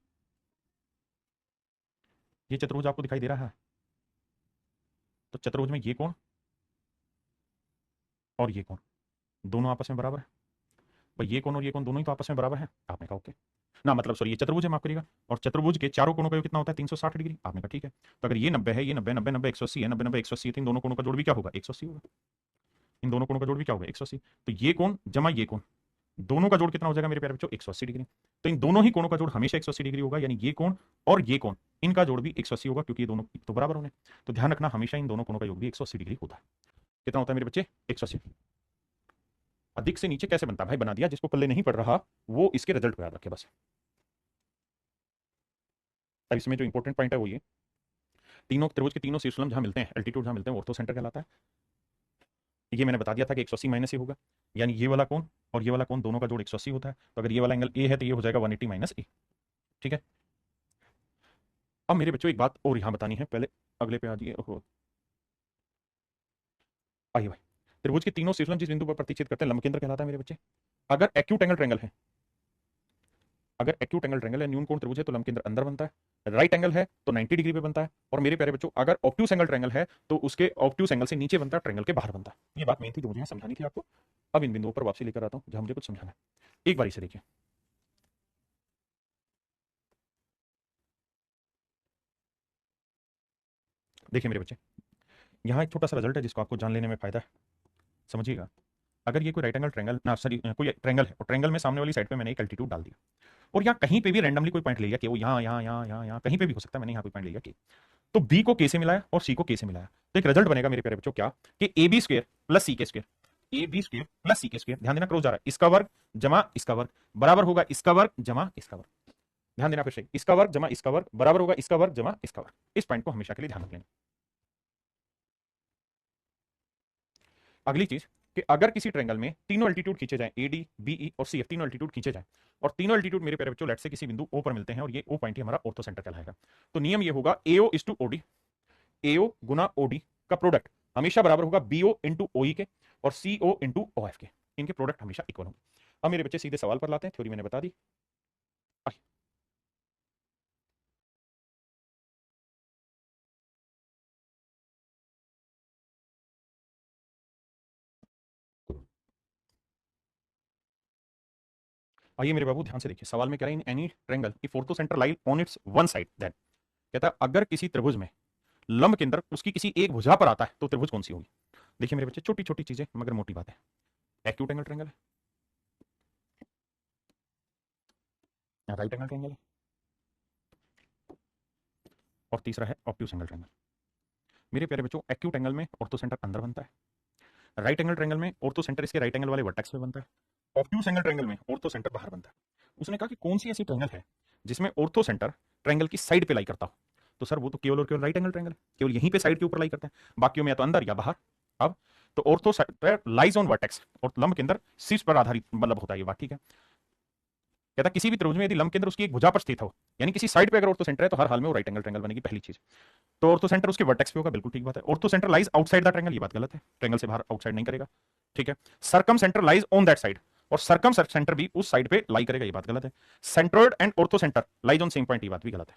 ये चतुर्भुज आपको दिखाई दे रहा है, तो चतुर्भुज में ये कोण और ये कोण दोनों आपस में बराबर है। भाई ये कोण और ये कोण दोनों ही तो आपस में बराबर है। आपने कहा ओके ना, मतलब सॉरी ये चतुर्भुज है, माफ करिएगा, और चतुर्भुज के चारों कोणों का योग कितना होता है? 360 डिग्री। आपने कहा ठीक है, तो अगर ये 90 है, ये 90 90 90 180 है, 90 90 180 है, तो इन दोनों कोणों का जोड़ भी क्या होगा? 180 होगा। इन दोनों कोणों का जोड़ भी क्या होगा? 180। तो ये कोण जमा ये कोण, दोनों का जोड़ कितना हो जाएगा मेरे प्यारे बच्चों? 180 डिग्री। तो इन दोनों ही कोणों का जोड़ हमेशा 180 डिग्री होगा, यानी ये कोण और ये कोण, इनका जोड़ भी 180 होगा, क्योंकि ये दोनों तो बराबर होंगे। तो ध्यान रखना, हमेशा इन दोनों कोणों का योग भी 180 डिग्री होता है। कितना होता है मेरे बच्चे? 180। अधिक से नीचे कैसे बनता है भाई? बना दिया, जिसको पल्ले नहीं पड़ रहा वो इसके रिजल्ट को याद रखे बस। अब इसमें जो इंपॉर्टेंट पॉइंट है वो ये, तीनों त्रिभुज के तीनों शीर्षलंब जहां मिलते हैं, एल्टीट्यूड जहां मिलते हैं, वो ऑर्थो सेंटर कहलाता है। ये मैंने बता दिया था कि 180 माइनस ए होगा, यानी ये वाला कोण और ये वाला कोण दोनों का जोड़ 180 होता है। तो अगर ये वाला एंगल ए है तो ये हो जाएगा 180 माइनस ए। ठीक है। अब मेरे बच्चों एक बात और यहां बतानी है, पहले अगले पे आ जाइए। ओहो, आइए भाई, त्रिभुज के तीनों शीर्षलंब जिस बिंदु पर प्रतिच्छेद करते हैं लंब केंद्र कहलाता है मेरे बच्चे। अगर एक्यूट एंगल ट्रायंगल है, अगर एक्यूट एंगल ट्रायंगल है, न्यून कोण त्रिभुज है, तो लंब केंद्र अंदर बनता है। राइट एंगल है तो 90 डिग्री पे बनता है। और मेरे प्यारे बच्चों अगर ऑब्ट्यूस एंगल ट्रायंगल है तो उसके ऑब्ट्यूस एंगल से नीचे बनता है, ट्रायंगल के बाहर बनता है। ये बात मेन थी जो मुझे यहाँ समझानी थी आपको। अब इन बिंदुओं पर वापसी लेकर आता हूँ जहां मुझे कुछ समझाना है। एक बार इसे देखिए, देखिए मेरे बच्चे, यहाँ एक छोटा सा रिजल्ट है जिसको आपको जान लेने में फायदा है, समझिएगा। अगर ये कोई राइट एंगल ट्रायंगल ना सॉरी कोई ट्रायंगल है और ट्रायंगल में सामने वाली साइड पे मैंने एक एल्टीट्यूड डाल दिया, और यहाँ कहीं पे भी रैंडमली कोई पॉइंट ले लिया कि वो यहाँ यहाँ यहाँ यहाँ यहाँ कहीं पे भी हो सकता है, मैंने यहाँ कोई पॉइंट ले लिया कि, तो बी को के से मिलाया और सी को के से मिलाया, तो एक रिजल्ट बनेगा मेरे प्यारे बच्चों क्या, कि A B square plus C के square, A B square plus C के स्क्वायर, ध्यान देना क्रॉस जा रहा है, इसका वर्ग जमा इसका वर्ग बराबर होगा इसका वर्ग जमा इसका वर्ग। ध्यान देना फिर से, इसका वर्ग जमा इसका वर्ग बराबर होगा इसका वर्ग जमा इसका वर्ग। इस पॉइंट को हमेशा के लिए ध्यान रख लेना। अगली चीज कि अगर किसी ट्रायंगल में तीनों एल्टीट्यूड खींचे जाएं, ए डी बी ई और सी एफ, तीनों एल्टीट्यूड खींचे जाएं, और तीनों एल्टीट्यूड मेरे प्यारे बच्चों लेट से किसी बिंदु ओ पर मिलते हैं, और ये ओ पॉइंट ही हमारा ऑर्थो सेंटर कहलाएगा। तो नियम ये होगा AO is to OD, AO गुना ओडी का प्रोडक्ट हमेशा बराबर होगा बीओ इंटू ओई के और सीओ इंटू ओ एफ के, इनके प्रोडक्ट हमेशा इक्वल होंगे। अब मेरे बच्चे सीधे सवाल पर लाते हैं, थ्योरी मैंने बता दी। आइए मेरे बाबू ध्यान से देखिए, सवाल में कह रहे हैं in any triangle if orthocentre lie on its one side then, कहता है अगर किसी त्रिभुज में लंब केंद्र उसकी किसी एक भुजा पर आता है तो त्रिभुज कौन सी होगी? देखिए मेरे बच्चे, छोटी छोटी चीजें मगर मोटी बात है। एक्यूट एंगल ट्रायंगल है, राइट एंगल ट्रायंगल है, और तीसरा है ऑब्ट्यूस एंगल ट्रायंगल। मेरे प्यारे बच्चों एक्यूट एंगल में ऑर्थो सेंटर अंदर बनता है, राइट एंगल ट्रायंगल में ऑर्थो सेंटर इसके राइट एंगल वाले वर्टेक्स में बनता है, ऑब्ट्यूस एंगल ट्रायंगल में ऑर्थो सेंटर बाहर बनता है। उसने कहा कि कौन सी ऐसी ट्रायंगल है जिसमें ऑर्थो सेंटर ट्रायंगल की साइड पे लाई करता हो? तो सर वो तो केवल और केवल राइट एंगल ट्रायंगल है, केवल यहीं पे साइड के ऊपर लाई करता है, बाकियों में या तो अंदर या बाहर। अब तो ortho centre lies on vertex, और लंब केंद्र शीर्ष पर आधारित मतलब होता है ये बात, ठीक है। कहता किसी भी त्रिभुज में यदि लंब केंद्र उसकी एक भुजा पर स्थित हो, यानी किसी साइड पे अगर ऑर्थो सेंटर है तो हर हाल में वो राइट एंगल ट्रायंगल बनेगी, पहली चीज। तो ऑर्थो सेंटर उसके वर्टेक्स पे होगा, बिल्कुल ठीक बात है। Ortho centre lies outside the triangle, ये बात गलत है, ट्रायंगल से बाहर आउटसाइड नहीं करेगा, ठीक है। Circum centre lies on that side, और सर्कम सेंटर भी उस साइड पे लाई करेगा, ये बात गलत है। Centroid and ortho centre lies on same point, ये बात भी गलत है।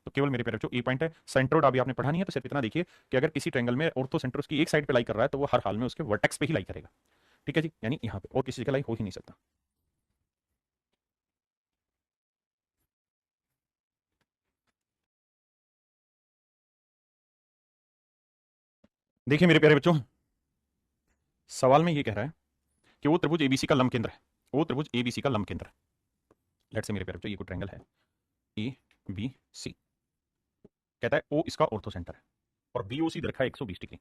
तो केवल मेरे प्यारे बच्चों ए पॉइंट है, सेंट्रोइड अभी आपने पढ़ा नहीं है तो सिर्फ इतना देखिए कि अगर किसी ट्रायंगल में ऑर्थो सेंटर उसकी एक साइड पे लाई कर रहा है तो वो हर हाल में उसके वर्टेक्स पे ही लाई करेगा, ठीक है जी, यानी यहाँ पे और किसी जगह लाई हो ही नहीं सकता। देखिए मेरे प्यारे बच्चों, सवाल में ये कह रहा है कि वो त्रिभुज एबीसी का लंब केंद्र है, वो त्रिभुज एबीसी का लंब केंद्र है। लेट से मेरे प्यारे बच्चों ये कोई ट्रायंगल है ए बी सी, कहता है ओ इसका ऑर्थो सेंटर है और बी ओ सी रखा है 120 डिग्री।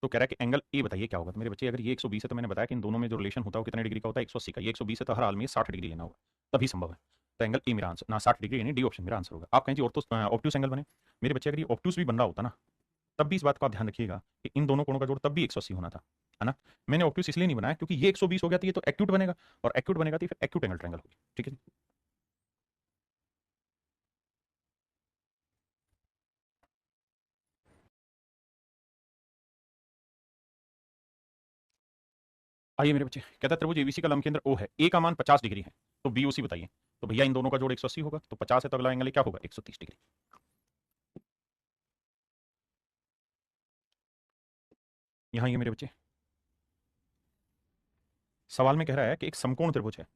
तो कह रहा है कि एंगल ए बताइए क्या होगा? तो मेरे बच्चे अगर ये 120 है तो मैंने बताया कि इन दोनों में जो रिलेशन होता है वो कितने डिग्री का होता है? 180 का। ये 120 है तो हर हाल में 60 डिग्री लेना होगा। तभी संभव है। तो एंगल ए मेरा आंसर ना 60 डिग्री, यानी डी ऑप्शन मेरा आंसर होगा। आप कहें जी ऑब्ट्यूस एंगल बने, मेरे बच्चे अगर ये ऑब्ट्यूस भी बन रहा होता ना, तब भी इस बात का आप ध्यान रखिएगा कि इन दोनों कोणों का जोड़ तब भी 180 होना था, है ना। मैंने ऑब्ट्यूस इसलिए नहीं बनाया क्योंकि ये 120 हो गया तो ये तो एक्यूट बनेगा, और एक्यूट बनेगा तो फिर एक्यूट एंगल ट्रायंगल होगी। ठीक है जी। आइए मेरे बच्चे, कहता है त्रिभुज एबीसी का लंब केंद्र ओ है, ए का मान 50 डिग्री है, तो बी ओ सी बताइए। तो भैया इन दोनों का जोड़ 180 होगा, तो 50 है तो अगला एंगल क्या होगा, 130 डिग्री। यहाँ ये मेरे बच्चे सवाल में कह रहा है कि एक समकोण त्रिभुज है,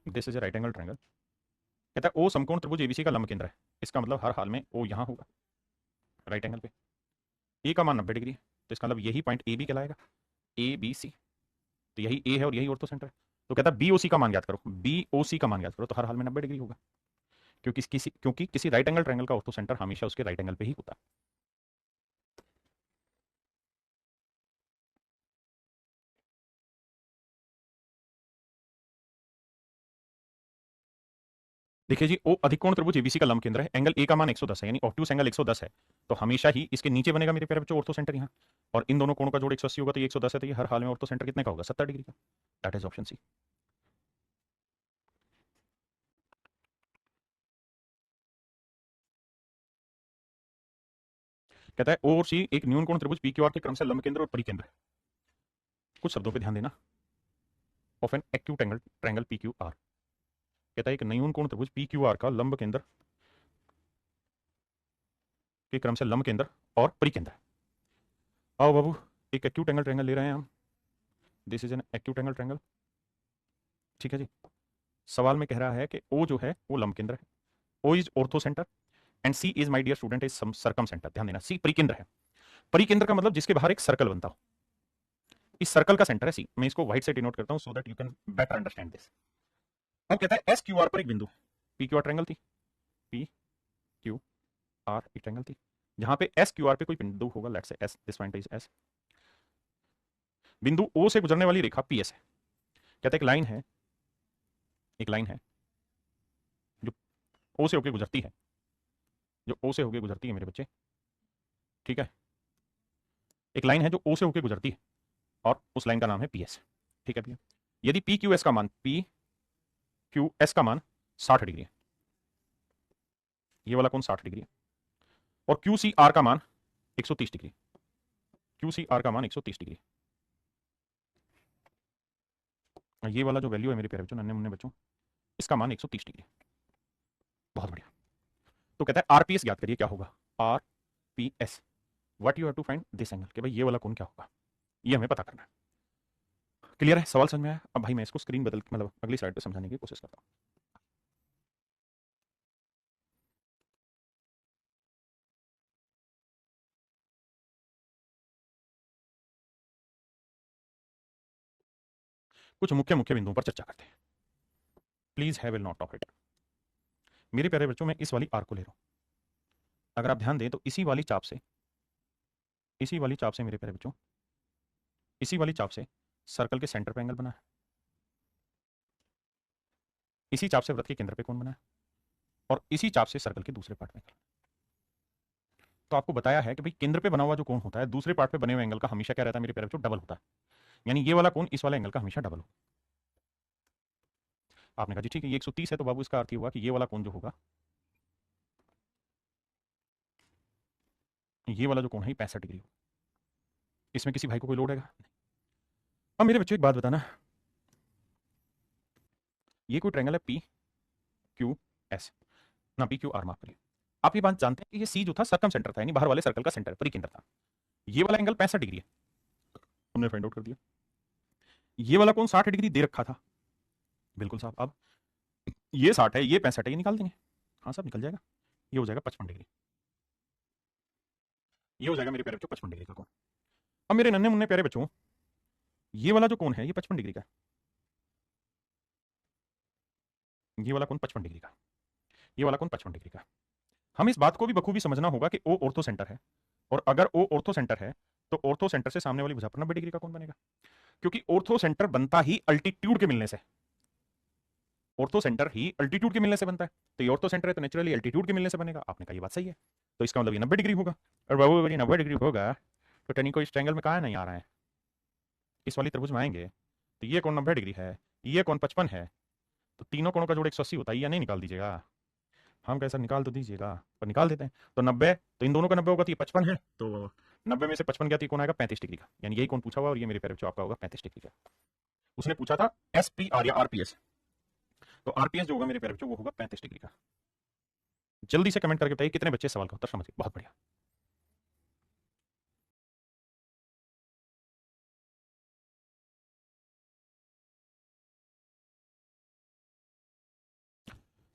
this is a right angle triangle. कहता है ओ समकोण त्रिभुज एबीसी का लंब केंद्र है, इसका मतलब हर हाल में ओ यहाँ होगा राइट एंगल पे। ए का मान 90 डिग्री है, तो इसका मतलब यही पॉइंट ए बी कहलाएगा, ए बी सी। तो यही ए है और यही ऑर्थो सेंटर है। तो कहता है बी ओ सी का मान ज्ञात करो, बी ओ सी का मान ज्ञात करो, तो हर हाल में 90 डिग्री होगा, क्योंकि किसी राइट एंगल ट्रायंगल का ऑर्थो सेंटर हमेशा उसके राइट एंगल पे ही होता है। देखिए जी, ओ अधिकोण त्रिभुज एबीसी का लंब केंद्र है, एंगल ए का मान 110 है, यानी ऑब्ट्यूस एंगल 110 है, तो हमेशा ही इसके नीचे बनेगा मेरे प्यारे बच्चों ऑर्थो सेंटर यहाँ। और इन दोनों कोणों का जोड़ 180 होगा, तो ये 110 है, तो ये हर हाल में ऑर्थो सेंटर कितने का होगा, 70 डिग्री का। That is option C. कहता है ओ और सी एक न्यून कोण त्रिभुज पी क्यू आर के क्रम से लंब केंद्र और परिकेंद्र है। कुछ शब्दों पर ध्यान देना, of an acute angle triangle P Q R. कहता है एक न्यून कोण त्रिभुज पी क्यू आर का लंब केंद्र के क्रम से लंब केंद्र और परिकेंद्र है। आओ बाबू, एक एक्यूट एंगल ट्रायंगल ले रहे हैं हम, this is an acute angle triangle. ठीक है जी। सवाल में कह रहा है कि ओ जो है वो लंब केंद्र है, O is orthocentre and C is my dear student is circumcentre. ध्यान देना, सी परिकेंद्र है। परिकेंद्र का मतलब जिसके बाहर एक सर्कल बनता हो, इस सर्कल का सेंटर है सी। मैं इसको व्हाइट से डिनोट करता हूं so that you can better understand this. अब कहता है एस क्यू आर पर एक बिंदु, पी क्यू आर ट्रायंगल थी, पी क्यू आर एक ट्रायंगल थी, जहां पे एस क्यू आर पे कोई बिंदु होगा, let's say S, this point is S. बिंदु ओ से गुजरने वाली रेखा पी एस है। कहता है एक लाइन है जो ओ से होकर गुजरती है, जो ओ से होकर गुजरती है मेरे बच्चे। ठीक है, एक लाइन है जो ओ से होकर गुजरती है और उस लाइन का नाम है पी एस। ठीक है भैया, यदि पी क्यू एस का मान, पी क्यू एस का मान 60 डिग्री है, ये वाला कौन 60 डिग्री है, और क्यू सी आर का मान 130 डिग्री, क्यू सी आर का मान 130 डिग्री, ये वाला जो वैल्यू है मेरे प्यारे बच्चों, नन्हे मुन्ने बच्चों, इसका मान 130 डिग्री। बहुत बढ़िया। तो कहता है आरपीएस ज्ञात करिए, क्या होगा RPS, what you have to find this angle, कि भाई ये वाला कौन क्या होगा, ये हमें पता करना है। क्लियर है, सवाल समझ में आया। अब भाई मैं इसको स्क्रीन बदल मतलब अगली स्लाइड पे समझाने की कोशिश करता हूँ। कुछ मुख्य मुख्य बिंदुओं पर चर्चा करते हैं। Please have a note of it. मेरे प्यारे बच्चों, मैं इस वाली आर को ले रहा हूं, अगर आप ध्यान दें तो इसी वाली चाप से मेरे प्यारे बच्चों, इसी वाली चाप से सर्कल के सेंटर पे एंगल बना है, इसी चाप से वृत्त के केंद्र पे कोण बना है, और इसी चाप से सर्कल के दूसरे पार्ट में एंगल। तो आपको बताया है कि भाई केंद्र पे बना हुआ जो कोण होता है, दूसरे पार्ट पे बने हुए एंगल का हमेशा क्या रहता है मेरे प्यारे बच्चों, डबल होता है। यानी ये वाला कोण इस वाले एंगल का हमेशा डबल होगा। आपने कहा जी ठीक है, ये 130 है, तो बाबू इसका अर्थ ये हुआ कि ये वाला कोण जो होगा, ये वाला जो कोण है 65 डिग्री होगा। इसमें किसी भाई को कोई लोड है? अब मेरे बच्चों एक बात बताना, ये कोई ट्रायंगल है पी क्यू एस, ना पी क्यू आर, माफ करिए। आप ये बात जानते हैं कि ये सी जो था सरकम सेंटर था, यानी बाहर वाले सर्कल का सेंटर परिकेंद्र था। ये वाला एंगल 65 डिग्री है, हमने फाइंड आउट कर दिया। ये वाला कौन 60 डिग्री दे रखा था, बिल्कुल साहब। अब ये 60 है, ये 65 है, ये निकाल देंगे। हाँ साहब निकल जाएगा, ये हो जाएगा 55 डिग्री, ये हो जाएगा मेरे प्यारे बच्चों 55 डिग्री का कोण। अब मेरे नन्हे मुन्ने प्यारे बच्चों, ये वाला जो कोण है ये 55 डिग्री का है, ये वाला कोण 55 डिग्री का, ये वाला कोण 55 डिग्री का। हम इस बात को भी बखूबी समझना होगा कि ओ ऑर्थो सेंटर है, और अगर ओ ऑर्थो सेंटर है तो ऑर्थो सेंटर से सामने वाली भुजा पर 90 डिग्री का कोण बनेगा, क्योंकि ऑर्थो सेंटर बनता ही अल्टीट्यूड के मिलने से। ऑर्थो सेंटर ही अल्टीट्यूड के मिलने से बनता है, तो ये ऑर्थो सेंटर है तो नेचुरली अल्टीट्यूड के मिलने से बनेगा। आपने कहा ये बात सही है, तो इसका मतलब ये 90 डिग्री होगा। और बाबू अगर ये 90 डिग्री होगा तो टेनी को इस ट्रायंगल में कहाँ नहीं आ रहा है, इस वाली त्रिभुज में आएंगे, तो ये कोण 90 डिग्री है, ये कोण 55 है, तो तीनों कोणों का जोड़ 180 होता है, या नहीं निकाल दीजिएगा? हम कैसा निकाल तो दीजिएगा, पर निकाल देते हैं। तो 90, तो इन दोनों का 90 होगा तो ये 55 है, तो 90 में से 55 गया तो ये कौन आएगा 35 डिग्री का, यानी यही कौन पूछा हुआ, और ये मेरे पैर आपका होगा 35 डिग्री का। उसने पूछा था SPR या RPS, तो RPS जो होगा मेरे पैर वो होगा 35 डिग्री का। जल्दी से कमेंट करके बताइए कितने बच्चे सवाल का उत्तर समझ गए। बहुत बढ़िया।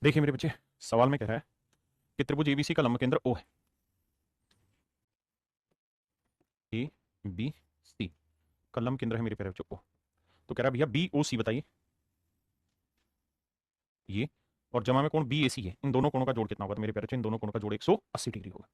देखिए मेरे बच्चे, सवाल में कह रहा है कि त्रिभुज ABC का लंब केंद्र O है, ABC का लंब केंद्र है मेरे पैर O, तो कह रहा है भैया BOC बताइए ये, और जमा में कोण BAC है, इन दोनों कोणों का जोड़ कितना होगा, तो मेरे पैर इन दोनों कोणों का जोड़ 180 डिग्री होगा।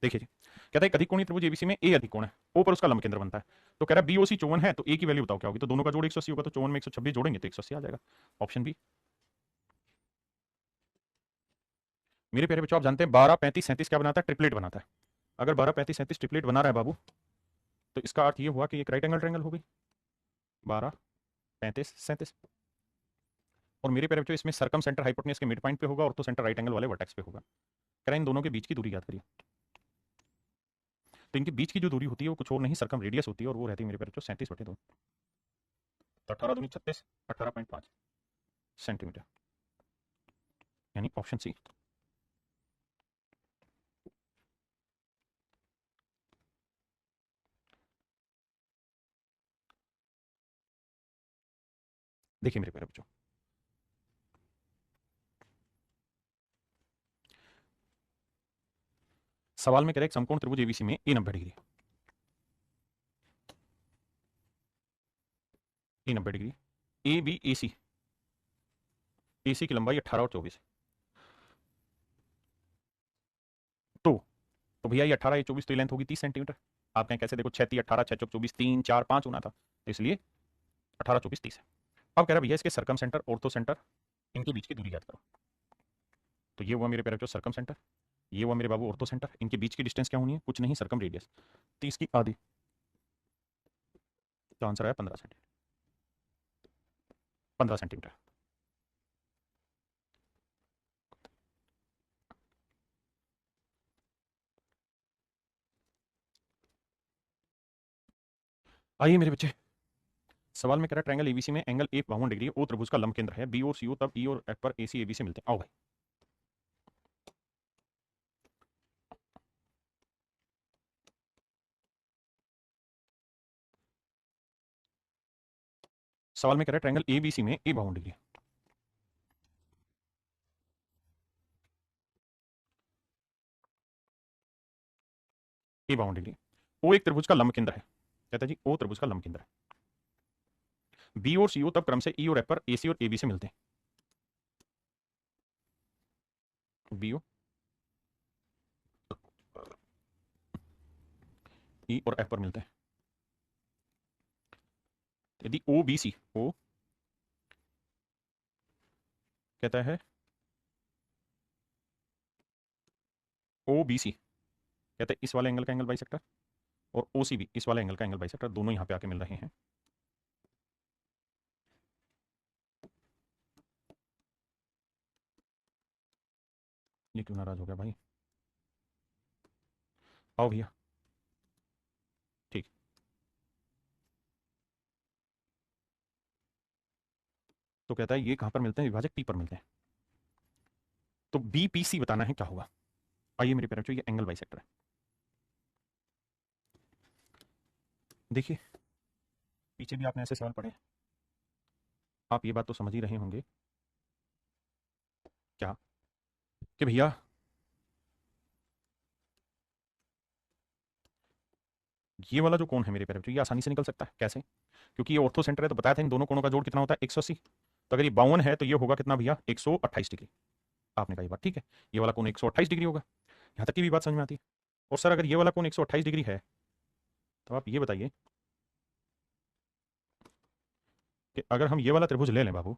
देखिए जी, कहता है अधिक कोणीय त्रिभुज ABC में A अधिक कोण है, O पर उसका लंब केंद्र बनता है, तो कह रहा है BOC 54 है, तो A की वैल्यू बताओ क्या होगी, तो दोनों का जोड़ 180 होगा, तो 54 में 126 जोड़ेंगे तो 180 आ जाएगा, ऑप्शन बी। मेरे प्यारे बच्चों, आप जानते हैं 12 35 37 क्या बनाता है, ट्रिपलेट बनाता है। अगर 12 35 37 ट्रिपलेट बना रहा है बाबू, तो इसका अर्थ ये हुआ कि एक राइट एंगल ट्रायंगल हो गई 12 35 37, और मेरे प्यारे बच्चों इसमें सरकम सेंटर हाइपोटेन्यूज के मिड पॉइंट पे होगा और तो सेंटर राइट एंगल वाले वर्टेक्स पे होगा। कह रहा है इन दोनों के बीच की दूरी याद करिए, तो इनके बीच की जो दूरी होती है वो कुछ और नहीं सरकम रेडियस होती है, और वो रहती है मेरे प्यारे बच्चों 37/2, तो 18 दूनी 36, 18.5 सेंटीमीटर, यानी ऑप्शन सी। देखिए मेरे प्यारे बच्चों, सवाल में कह रहे एक समकोण त्रिभुज ABC में ए 90 डिग्री, ए 90 डिग्री, ABAC, AC की लंबाई 18 और 24 है, तो भैया ये 18 ये 24, तो लेंथ होगी 30 सेंटीमीटर। आप कहें कैसे, देखो 6 3 18, 6 चौक 24, 3 4 5 होना था, तो इसलिए 18 24 30 है। अब कह रहा भैया इसके सरकम सेंटर ऑर्थो सेंटर इनके बीच की दूरी याद करो, तो ये हुआ मेरे प्यारे बच्चों सरकम सेंटर, ये हुआ मेरे बाबू ऑर्थो सेंटर, इनके बीच की डिस्टेंस क्या होनी है, कुछ नहीं सरकम रेडियस, 30 की आधी, तो आंसर आया 15 सेंटीमीटर, 15 सेंटीमीटर। आइए मेरे बच्चे, सवाल में कह रहा है ट्रायंगल ABC में एंगल ए 52 डिग्री, ओ त्रिभुज का लंब केंद्र है, बी और सी ओ, तब ई और एफ पर AC AB से मिलते हैं। आओ भाई, सवाल में कह रहा है ट्रायंगल ABC में ए 52 डिग्री, ए 52 डिग्री, ओ एक त्रिभुज का लंब केंद्र है, कहता है जी ओ त्रिभुज का लंब केंद्र है, बी और सी ओ तब क्रम से ई और एफ पर AC और AB से मिलते हैं, बी ओ ई और एफ पर मिलते हैं, यदि ओ बी सी, ओ कहता है ओ बी सी, कहते हैं इस वाले एंगल का एंगल बाइसेक्टर, और ओ सी भी इस वाले एंगल का एंगल बाइसेक्टर, दोनों यहां पे आके मिल रहे हैं, ये क्यों नाराज हो गया भाई, आओ भैया, ठीक, तो कहता है ये कहां पर मिलते हैं, विभाजक टी पर मिलते हैं, तो BPC बताना है क्या होगा। आइए मेरे प्यारे, ये एंगल बाइसेक्टर है, देखिए पीछे भी आपने ऐसे सवाल पढ़े, आप ये बात तो समझ ही रहे होंगे क्या, कि भैया ये वाला जो कोण है मेरे प्यारे, ये आसानी से निकल सकता है, कैसे, क्योंकि ये ऑर्थो सेंटर है, तो बताया था इन दोनों कोणों का जोड़ कितना होता है 180, तो अगर ये 52 है तो ये होगा कितना भैया 128 डिग्री, आपने कहा ये बात ठीक है, ये वाला कोण 128 डिग्री होगा, यहाँ तक की भी बात समझ में आती है। और सर अगर ये वाला कोण 128 डिग्री है, तो आप ये बताइए कि अगर हम ये वाला त्रिभुज ले लें बाबू,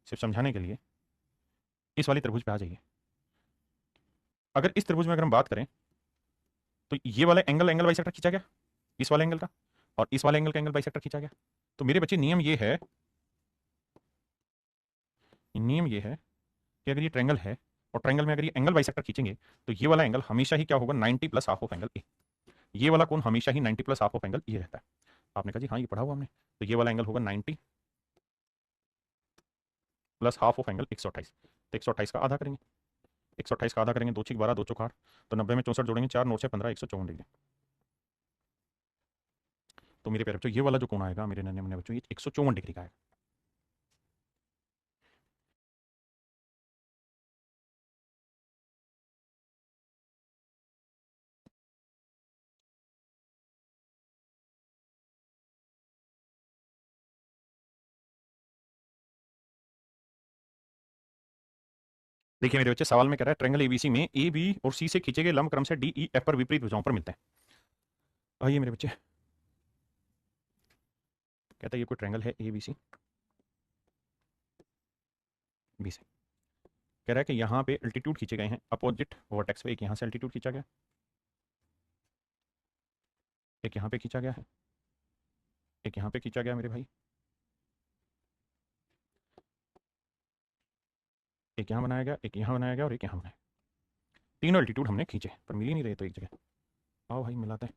सिर्फ समझाने के लिए, इस वाली त्रिभुज पे आ जाइए। अगर इस त्रिभुज में अगर हम बात करें तो ये वाला एंगल एंगल बाइसेक्टर खींचा गया इस वाले एंगल का, और इस वाले एंगल का एंगल बाइसेक्टर खींचा गया। तो मेरे बच्चे नियम ये है, नियम ये है कि अगर ये ट्रायंगल है और ट्रायंगल में अगर ये एंगल बाइसेक्टर खींचेंगे तो ये वाला एंगल हमेशा ही क्या होगा, 90 प्लस हाफ ऑफ एंगल ए। ये वाला कोण हमेशा ही 90 प्लस हाफ ऑफ एंगल ये रहता है। आपने कहा जी हाँ ये पढ़ा हुआ हमने, तो ये वाला एंगल होगा 90 प्लस हाफ ऑफ एंगल 128। तो 128 का आधा करेंगे, 128 का आधा करेंगे, 2 6 12 2 चौक 8, तो 90 में 64 जोड़ेंगे, 4 9 6 15, 154 डिग्री। तो मेरे प्यारे बच्चों ये वाला जो कोण आएगा मेरे नन्हे मुन्ने बच्चों, ये 154 डिग्री का आएगा। देखिए मेरे बच्चे सवाल में कह रहा है ट्रायंगल एबीसी में ए बी और सी से खींचे गए लंब क्रम से डी ई एफ पर विपरीत भुजाओं पर मिलते हैं। आइए मेरे बच्चे, कहता है ये कोई ट्रायंगल है ए बी सी, बी से कह रहा है कि यहाँ पे अल्टीट्यूड खींचे गए हैं अपोजिट वर्टेक्स पे। एक यहाँ से अल्टीट्यूड खींचा गया, एक यहाँ पे खींचा गया है, एक यहाँ पे खींचा गया मेरे भाई, एक यहाँ बनाया गया, एक यहाँ बनाया गया और एक यहाँ बनाया। तीनों अल्टीट्यूड हमने खींचे पर मिल ही नहीं रहे, तो एक जगह आओ भाई मिलाते हैं।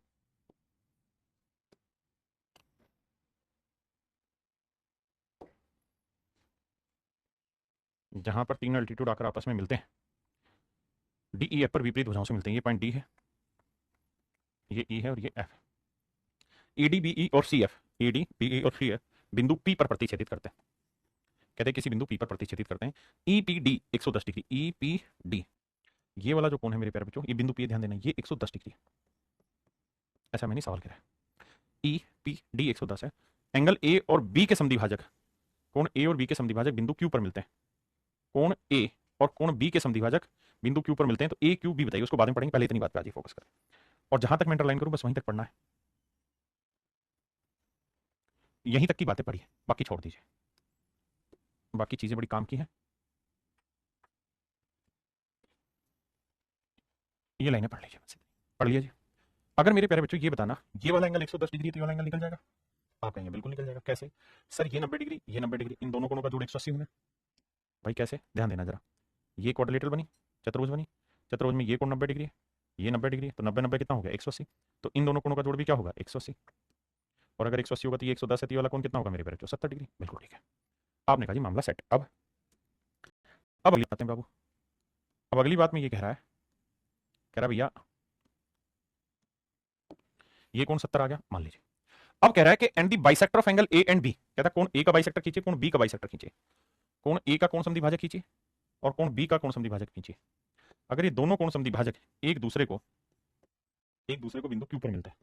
जहां पर तीनों अल्टीट्यूड आकर आपस में मिलते हैं, डी ई एफ पर विपरीत भुजाओं से मिलते हैं। ये पॉइंट डी है, ये ई है और ये F. E D B E और C F, E D B E और सी एफ बिंदु पी पर प्रतिच्छेदित करते हैं। कहते हैं किसी बिंदु पी पर प्रतिच्छेदित करते हैं। E P D 110 degree, E P D ये वाला जो कोण है मेरे प्यारे बच्चों, ये बिंदु पी ध्यान देना, ये 110 डिग्री है। ऐसा मैंने सवाल करा है। ई पी डी 110 है। एंगल ए और बी के समद्विभाजक, कोण ए और बी के समद्विभाजक बिंदु क्यू पर मिलते हैं। कोण ए और कोण बी के समद्विभाजक बिंदु क्यू पर मिलते हैं। तो ए क्यू बी बताइए, उसको बाद में पढ़ेंगे, पहले इतनी बात पे आज फोकस करें। और जहां तक मैं अंडरलाइन करूं बस वहीं तक पढ़ना है, यहीं तक की बातें पढ़िए, बाकी छोड़ दीजिए, बाकी चीजें बड़ी काम की हैं। ये लाइनें पढ़ लीजिए, बस पढ़ लीजिए। अगर मेरे प्यारे बच्चों ये बताना ये वाला एंगल 110 डिग्री तो ये वाला एंगल निकल जाएगा, आप कहेंगे बिल्कुल निकल जाएगा। कैसे सर, ये 90 डिग्री ये 90 डिग्री, इन दोनों कोणों का जोड़ 180 होना। भाई कैसे, ध्यान देना जरा, ये क्वाड्रिलेटरल बनी, चतुर्भुज बनी, चतुर्भुज में ये कोण 90 डिग्री है, ये 90 डिग्री है, तो 90 90 कितना हो गया 180। तो इन दोनों कोणों का जोड़ भी क्या होगा 180, और अगर 180 होगा तो ये 110 है, तो ये वाला कोण कितना होगा मेरे प्यारे बच्चों 70 डिग्री। बिल्कुल ठीक है, आपने कहा जी मामला सेट। अब अगली बात है बाबू, अब अगली बात में ये कह रहा है, कह रहा भैया ये कोण 70 आ गया मान लीजिए। अब कह रहा है कि and the bisector of angle A and B, कहता है कोण ए का बाइसेक्टर खींचे, कोण बी का बाइसेक्टर खींचे, कोण ए का कोण समद्विभाजक खींचे और कोण बी का कोण समद्विभाजक खींचे। अगर ये दोनों कोण समद्विभाजक एक दूसरे को बिंदु क्यू पर मिलते हैं,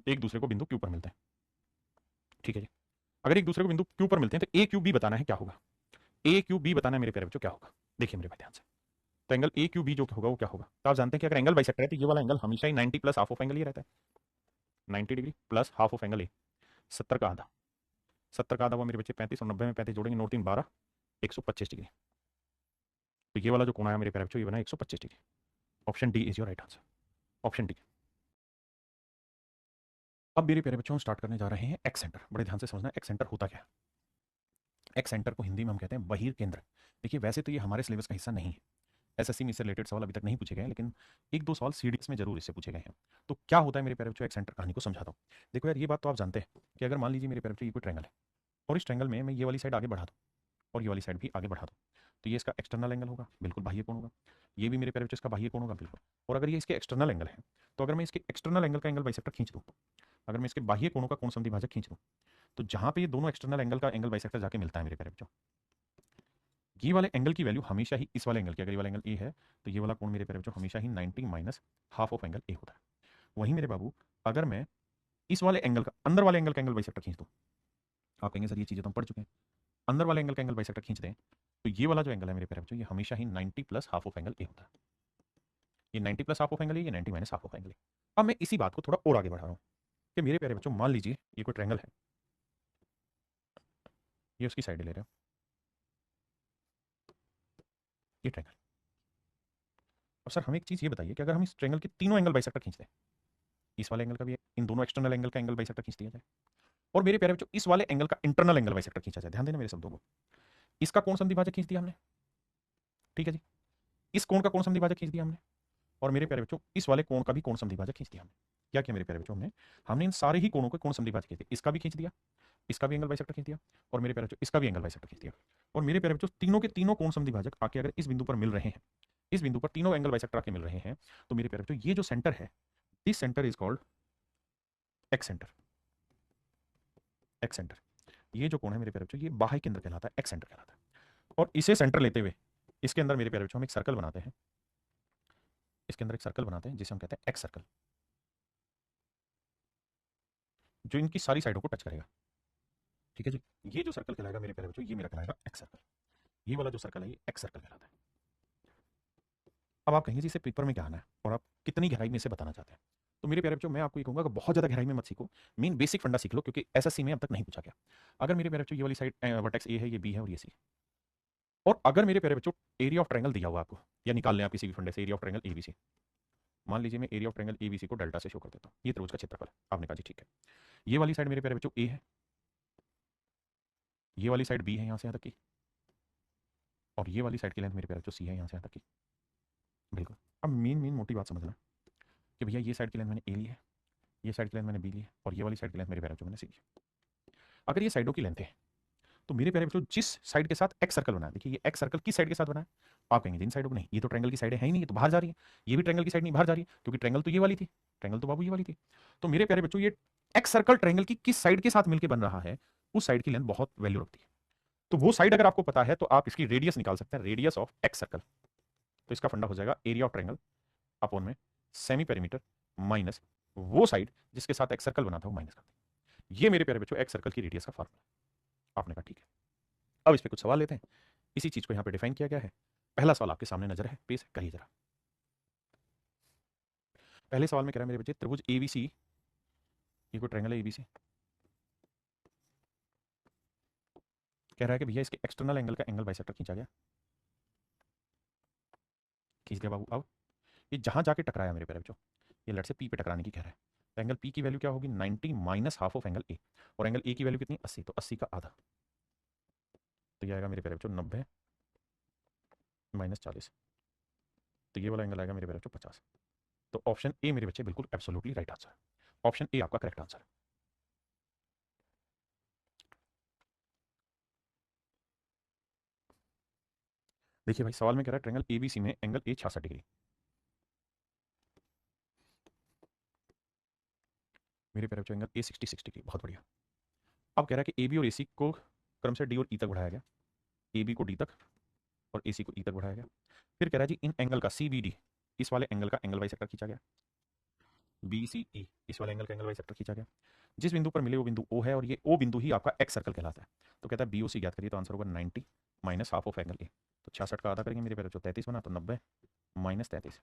एक दूसरे को बिंदु क्यू पर मिलते हैं, ठीक है जी। अगर एक दूसरे को बिंदु क्यू पर मिलते हैं तो ए क्यू बी बताना है क्या होगा, ए क्यू बी बताना है मेरे प्यारे बच्चों क्या होगा। देखिए मेरे भाई ध्यान से, तो एंगल ए क्यू बी जो होगा वो क्या होगा, तो आप जानते हैं कि अगर एंगल बाइसेक्टर है तो ये वाला एंगल हमेशा ही 90 प्लस हाफ ऑफ एंगल ही रहता है। 90 degree plus half of angle ए, 70 का आधा, 70 का आधा हुआ मेरे बच्चे 35, और 90 में 35 जोड़ेंगे 9 3 12, 125 डिग्री। तो ये वाला जो कोण आया मेरे प्यारे बच्चों ये बना 125 degree. Option D is your right answer, option D. अब मेरे प्यारे बच्चों हम स्टार्ट करने जा रहे हैं एक्स सेंटर। बड़े ध्यान से समझना एक्स सेंटर होता क्या है। एक्स सेंटर को हिंदी में हम कहते हैं बहिर केंद्र। देखिए वैसे तो ये हमारे सिलेबस का हिस्सा नहीं है, एसएससी में इससे रिलेटेड सवाल अभी तक नहीं पूछे गए, लेकिन एक दो सवाल सीडीएस में जरूर इससे पूछे गए हैं। तो क्या होता है मेरे प्यारे बच्चों, एक्स सेंटर कहानी को समझाता हूँ। देखो यार ये बात तो आप जानते हैं कि अगर मान लीजिए मेरे प्यारे बच्चों ये कोई ट्रायंगल है और इस ट्रायंगल में मैं ये वाली साइड आगे बढ़ा दूँ और ये वाली साइड भी आगे बढ़ा दूँ, तो ये इसका एक्सटर्नल एंगल होगा, बिल्कुल बाह्य कोण होगा। ये भी मेरे प्यारे बच्चों इसका बाह्य कोण होगा बिल्कुल। और अगर ये इसके एक्सटर्नल एंगल है तो अगर मैं इसके एक्सटर्नल एंगल का एंगल बाइसेक्टर खींच दूँ, अगर मैं इसके बाह्य कोणों का कोण समद्विभाजक खींच दूँ, तो जहां पे ये दोनों एक्सटर्नल एंगल का एंगल बाइसेक्टर जाके मिलता है मेरे प्यारे बच्चों, ये वाले एंगल की वैल्यू हमेशा ही इस वाले एंगल की, अगर ये वाला एंगल ए है तो ये वाला कोण मेरे प्यारे बच्चों हमेशा ही 90 माइनस हाफ ऑफ एंगल ए होता है। वहीं मेरे बाबू अगर मैं इस वाले एंगल का अंदर वाले एंगल का एंगल बाइसेक्टर खींच दूं, आप कहेंगे सर ये चीजें तो हम पढ़ चुके हैं, अंदर वाले एंगल का एंगल बाइसेक्टर खींच दें तो ये वाला जो एंगल है मेरे प्यारे बच्चों ये हमेशा ही 90 प्लस हाफ ऑफ एंगल ए होता है। ये 90 प्लस हाफ ऑफ एंगल है, ये 90 माइनस हाफ ऑफ एंगल है। अब मैं इसी बात को थोड़ा और आगे बढ़ा रहा हूँ। कि मेरे प्यारे बच्चों मान लीजिए ये कोई ट्रायंगल है, ये उसकी साइड ले रहे हो, ये ट्रायंगल। और सर हमें एक चीज़ ये बताइए कि अगर हम इस ट्रायंगल के तीनों एंगल बाइसेक्टर खींच दें, इस वाले एंगल का भी, इन दोनों एक्सटर्नल एंगल का एंगल बाइसेक्टर खींच दिया जाए, और मेरे प्यारे बच्चों इस वाले एंगल का इंटरनल एंगल बाइसेक्टर खींचा जाए, ध्यान देना मेरे शब्दों को, इसका कोण समद्विभाजक खींच दिया हमने, ठीक है जी, इस कोण का कोण समद्विभाजक खींच दिया हमने, और मेरे प्यारे बच्चों इस वाले कोण का भी कोण समद्विभाजक खींच दिया हमने। क्या किया मेरे प्यारे बच्चों, हमने हमने इन सारे ही कोणों के कोण समद्विभाजक खींच दिया, इसका भी खींच दिया, इसका भी एंगल बाइसेक्टर खींच दिया, और मेरे प्यारे बच्चों इसका भी एंगल बाइसेक्टर खींच दिया। और मेरे प्यारे बच्चों तीनों के तीनों कोण समद्विभाजक आके अगर इस बिंदु पर मिल रहे हैं, इस बिंदु पर तीनों एंगल बाइसेक्टर आके मिल रहे हैं, तो मेरे प्यारे बच्चों ये जो सेंटर है, this centre is called x centre. X centre, ये जो कोण है मेरे प्यारे बच्चों, ये बाह्य केंद्र कहलाता है, एक्स सेंटर कहलाता है। और इसे सेंटर लेते हुए इसके अंदर मेरे प्यारे बच्चों हम एक सर्कल बनाते हैं, इसके अंदर एक सर्कल बनाते हैं जिसे हम कहते हैं एक्स सर्कल, जो इनकी सारी साइडों को टच करेगा, ठीक है जी। ये जो सर्कल कहलाएगा मेरे प्यारे बच्चों, ये मेरा कहलाएगा एक्स सर्कल, ये वाला जो सर्कल है ये एक्स सर्कल कहलाता है। अब आप कहेंगे जी इसे पेपर में क्या आना है और आप कितनी गहराई में इसे बताना चाहते हैं, तो मेरे प्यारे बच्चों मैं आपको ये कहूंगा कि बहुत ज्यादा गहराई में मत सीखो, मेन बेसिक फंडा सीख लो, क्योंकि एसएससी में अब तक नहीं पूछा गया। अगर मेरे प्यारे बच्चों ये वाली साइड वर्टेक्स ए है, ये बी है और ये सी है, और अगर मेरे प्यारे बच्चों एरिया ऑफ ट्रायंगल दिया हुआ आपको, या निकाल लें आप किसी भी फंडे से एरिया ऑफ ट्रायंगल एबीसी, मान लीजिए मैं एरिया ऑफ ट्रायंगल एबीसी को डेल्टा से शो कर देता हूँ, ये त्रिभुज का क्षेत्रफल है। आपने कहा जी ठीक है, ये वाली साइड मेरे प्यारे बच्चों ए है, ये वाली साइड बी है यहाँ से यहाँ तक की, और ये वाली साइड की लेंथ मेरे प्यारे बच्चों सी है यहाँ से यहाँ तक की। बिल्कुल। अब मेन मेन मोटी बात समझना कि भैया ये साइड की लेंथ मैंने ए ली है, ये साइड की लेंथ मैंने बी ली है, और ये वाली साइड की लेंथ मेरे प्यारे बच्चों मैंने सी ली है। अगर ये साइडों की लेंथ है, तो मेरे प्यारे बच्चों जिस साइड के साथ एक्स सर्कल बना है, देखिए ये एक्स सर्कल किस साइड के साथ बना है, आप कहेंगे इन साइडों को नहीं, ये तो ट्रायंगल की साइड है ही नहीं, ये तो बाहर जा रही है, ये भी ट्रायंगल की साइड नहीं बाहर जा रही है, क्योंकि ट्रायंगल तो ये वाली थी, ट्रायंगल तो बाबू ये वाली थी। तो मेरे प्यारे बच्चों ये एक्स सर्कल ट्रायंगल की किस साइड के साथ मिलकर बन रहा है, उस साइड की लेंथ बहुत वैल्यू रखती है। तो वो साइड अगर आपको पता है तो आप इसकी रेडियस निकाल सकते हैं, रेडियस ऑफ एक्स सर्कल। तो इसका फंडा हो जाएगा एरिया ऑफ ट्रायंगल अपॉन में सेमी पेरीमीटर माइनस वो साइड जिसके साथ एक्स सर्कल बना था वो माइनस कर दें। ये मेरे प्यारे बच्चों एक्स सर्कल की रेडियस का फार्मूला। आपने कहा ठीक है, अब इस पे कुछ सवाल लेते हैं। इसी चीज को यहां पे डिफाइन किया गया है। पहला सवाल आपके सामने नजर है, प्लीज करिए जरा। पहले सवाल में कह रहा है मेरे बच्चे त्रिभुज एबीसी, ये कोई ट्रायंगल है एबीसी, कह रहा है कि भैया इसके एक्सटर्नल एंगल का एंगल बाइसेक्टर खींचा गया, खींच दिया बाबू। अब ये जहां जाके टकराया मेरे प्यारे बच्चों, ये लेट से पी पे टकराने की कह रहा है, तो एंगल पी की वैल्यू क्या होगी 90 माइनस हाफ ऑफ एंगल ए, और एंगल ए की वैल्यू कितनी 80, तो 80 का आधा, तो ये आएगा मेरे प्यारे बच्चों 90 माइनस 40, तो ये वाला एंगल आएगा मेरे प्यारे बच्चों 50। तो ऑप्शन ए मेरे बच्चे बिल्कुल एब्सोल्युटली राइट आंसर है, ऑप्शन ए आपका करेक्ट आंसर है। देखिए भाई सवाल में कह रहा है ट्रायंगल एबीसी में एंगल ए 66 डिग्री, मेरे प्यारे बच्चों एंगल ए 66 डिग्री, बहुत बढ़िया। अब कह रहा है कि ए बी और ए सी को क्रम से डी और ई तक बढ़ाया गया, ए बी को डी तक और ए सी को ई तक बढ़ाया गया। फिर कह रहा है जी इन एंगल का सी बी डी, इस वाले एंगल का एंगल बाइसेक्टर खींचा गया, बी सी ई इस वाले एंगल का एंगल बाइसेक्टर खींचा गया। जिस बिंदु पर मिले वो बिंदु ओ है, और ये ओ बिंदु ही आपका एक्स सर्कल कहलाता है। तो कहता है बी ओ सी ज्ञात करिए, तो आंसर होगा 90 माइनस हाफ ऑफ एंगल ए, तो 66 का आधा करेंगे मेरे प्यारे बच्चों 33 बना, तो 90 माइनस 33,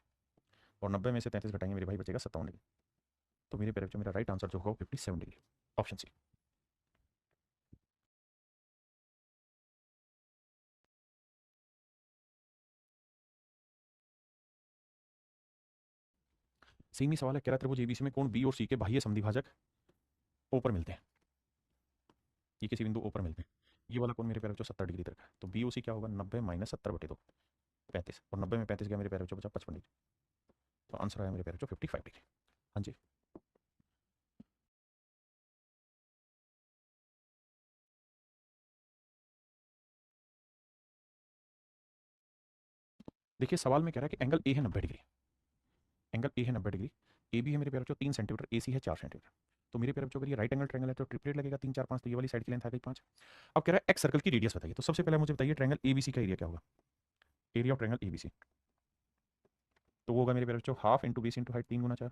और 90 में से 33 घटाएंगे मेरे भाई बचेगा 57 डिग्री। तो मेरे प्यारे बच्चों मेरा राइट आंसर जो होगा 57 डिग्री, ऑप्शन सी। सेम ही सवाल है, कह रहा है त्रिभुज एबीसी में कोण बी और सी के बाह्य समद्विभाजक ओ पर मिलते हैं, ये किसी बिंदु ओ पर मिलते हैं, ये वाला कोण मेरे प्यारे बच्चों 70 डिग्री तक है, तो बी ओ सी क्या होगा 90 माइनस 70/2, 35, और 90 में 35 गया मेरे प्यारे बच्चों बचा 55 डिग्री, तो आंसर आया मेरे प्यारे बच्चों 55 डिग्री। हाँ जी। देखिए सवाल में कह रहा है कि एंगल ए है 90 डिग्री, एंगल ए है 90 डिग्री, ए बी है मेरे प्यारे बच्चों 3 सेंटीमीटर, ए सी है 4 सेंटीमीटर। तो मेरे प्यारे बच्चों अगर ये राइट एंगल ट्रायंगल है तो ट्रिपलेट लगेगा 3 4 5, तो ये वाली साइड की लेंथ आ गई 5। अब कह रहा है एक्स सर्कल की रेडियस बताइए, तो सबसे पहले मुझे बताइए ट्रायंगल एबीसी का एरिया क्या होगा, एरिया ऑफ ट्रायंगल एबीसी, तो वो होगा मेरे प्यारे बच्चों half into base into height 3 गुना 4,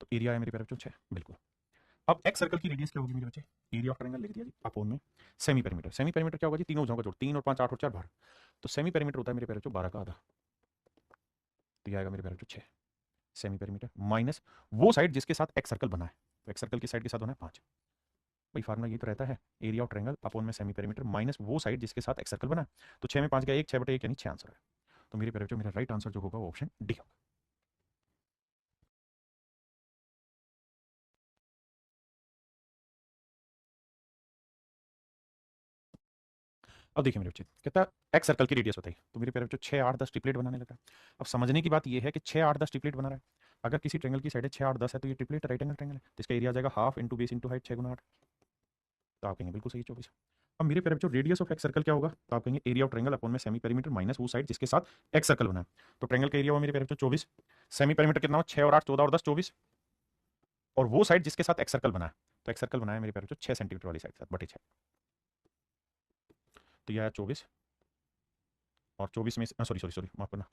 तो एरिया है मेरे प्यारे बच्चों 6, बिल्कुल। अब एक्स सर्कल की रेडियस क्या होगी मेरे बच्चे, एरिया ऑफ ट्रायंगल लिख दिया जी अपोन में सेमी पेरीमीटर, सेमी पेरीमीटर क्या होगा जी तीनों भुजाओं का जोड़, 3 और 5 8 और 4 12, तो सेमी पेरीमीटर होता है मेरे प्यारे बच्चों 12 का आधा, तो ये आएगा मेरे प्यारे बच्चों 6। सेमी पेरीमीटर माइनस वो साइड जिसके साथ एक्स सर्कल बना है, तो एक्स सर्कल की साइड के साथ होना है 5। भाई फार्मूला ये तो रहता है, एरिया ऑफ ट्रायंगल अपॉन में सेमी पेरीमीटर माइनस वो साइड जिसके साथ एक्स सर्कल बना है। तो 6 में 5 गया 1, 6/1 यानी 6 आंसर है। तो मेरे प्यारे बच्चों मेरा राइट आंसर जो होगा वो ऑप्शन डी होगा। अब देखिए मेरे बच्चे, कहता है एक्स सर्कल की रेडियस बताइए। तो मेरे प्यारे बच्चों 6, 8, 10 ट्रिपलेट बनाने लगा। अब समझने की बात ये है कि 6, 8, 10 ट्रिपलेट बना रहा है। अगर किसी ट्रायंगल की साइड 6, 8, 10 है तो ये ट्रिपलेट राइट एंगल ट्रायंगल है, तो इसका एरिया आ जाएगा half into base into height 6 गुना 8। तो आप कहेंगे बिल्कुल सही 24। अब मेरे प्यारे बच्चों रेडियस ऑफ एक्स सर्कल क्या होगा, तो आप कहेंगे एरिया ऑफ ट्रायंगल अपॉन में सेमी पेरीमीटर माइनस वो साइड जिसके साथ एक्स सर्कल बना है। तो ट्रायंगल का एरिया हुआ मेरे प्यारे बच्चों 24, सेमी पेरीमीटर कितना हो 6 और 8 14 और 10 24, और वो साइड जिसके साथ एक्स सर्कल बना है, तो एक्स सर्कल बनाया मेरे प्यारे बच्चों 6 सेंटीमीटर वाली साइड के साथ बटे 6। तो यह आया 24, और 24 में सॉरी सॉरी सॉरी माफ करना,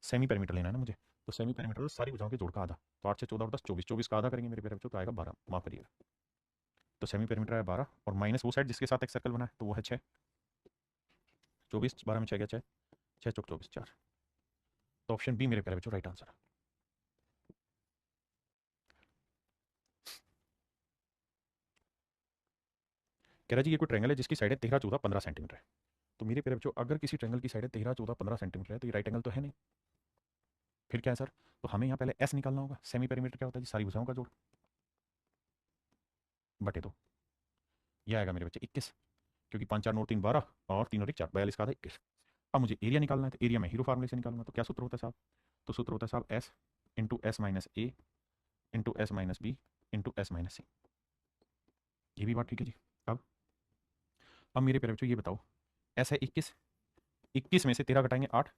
सेमी पेरीमीटर लेना है ना मुझे। तो सेमी पेरीमीटर सारी भुजाओं के जोड़ का आधा, तो 8 से 14 और 10 24, 24 का आधा करेंगे मेरे प्यारे बच्चों तो आएगा 12, माफ करिएगा। तो सेमी पेरीमीटर है 12 और माइनस वो साइड जिसके साथ एक सर्कल बना है तो वो है 6। 24 12 में 6 गया 6, 6 चौक 24 4। तो ऑप्शन बी मेरे प्यारे बच्चों राइट आंसर है। कह रहा जी ये कोई ट्रायंगल है जिसकी साइड है 13 14 15 सेंटीमीटर है। तो मेरे प्यारे बच्चों अगर किसी ट्रायंगल की साइड है 13 14 15 सेंटीमीटर है तो ये राइट एंगल तो है नहीं, फिर क्या है सर? तो हमें यहाँ पहले एस निकालना होगा। सेमी पेरीमीटर क्या होता है जी? सारी भुजाओं का जोड़ बटे 2, यह आएगा मेरे बच्चे 21, क्योंकि 5 4 9 3 12 और 3 और 1 4 42 का आधा 21। अब मुझे एरिया निकालना है, तो एरिया में हीरो फार्मूले से निकालूंगा। तो क्या सूत्र होता है साहब? तो सूत्र होता है साहब S into S minus A into S minus B into S minus C. ये भी बात ठीक है जी। अब मेरे प्यारे बच्चों ये बताओ, एस है 21, 21 में से 13 घटाएंगे 8,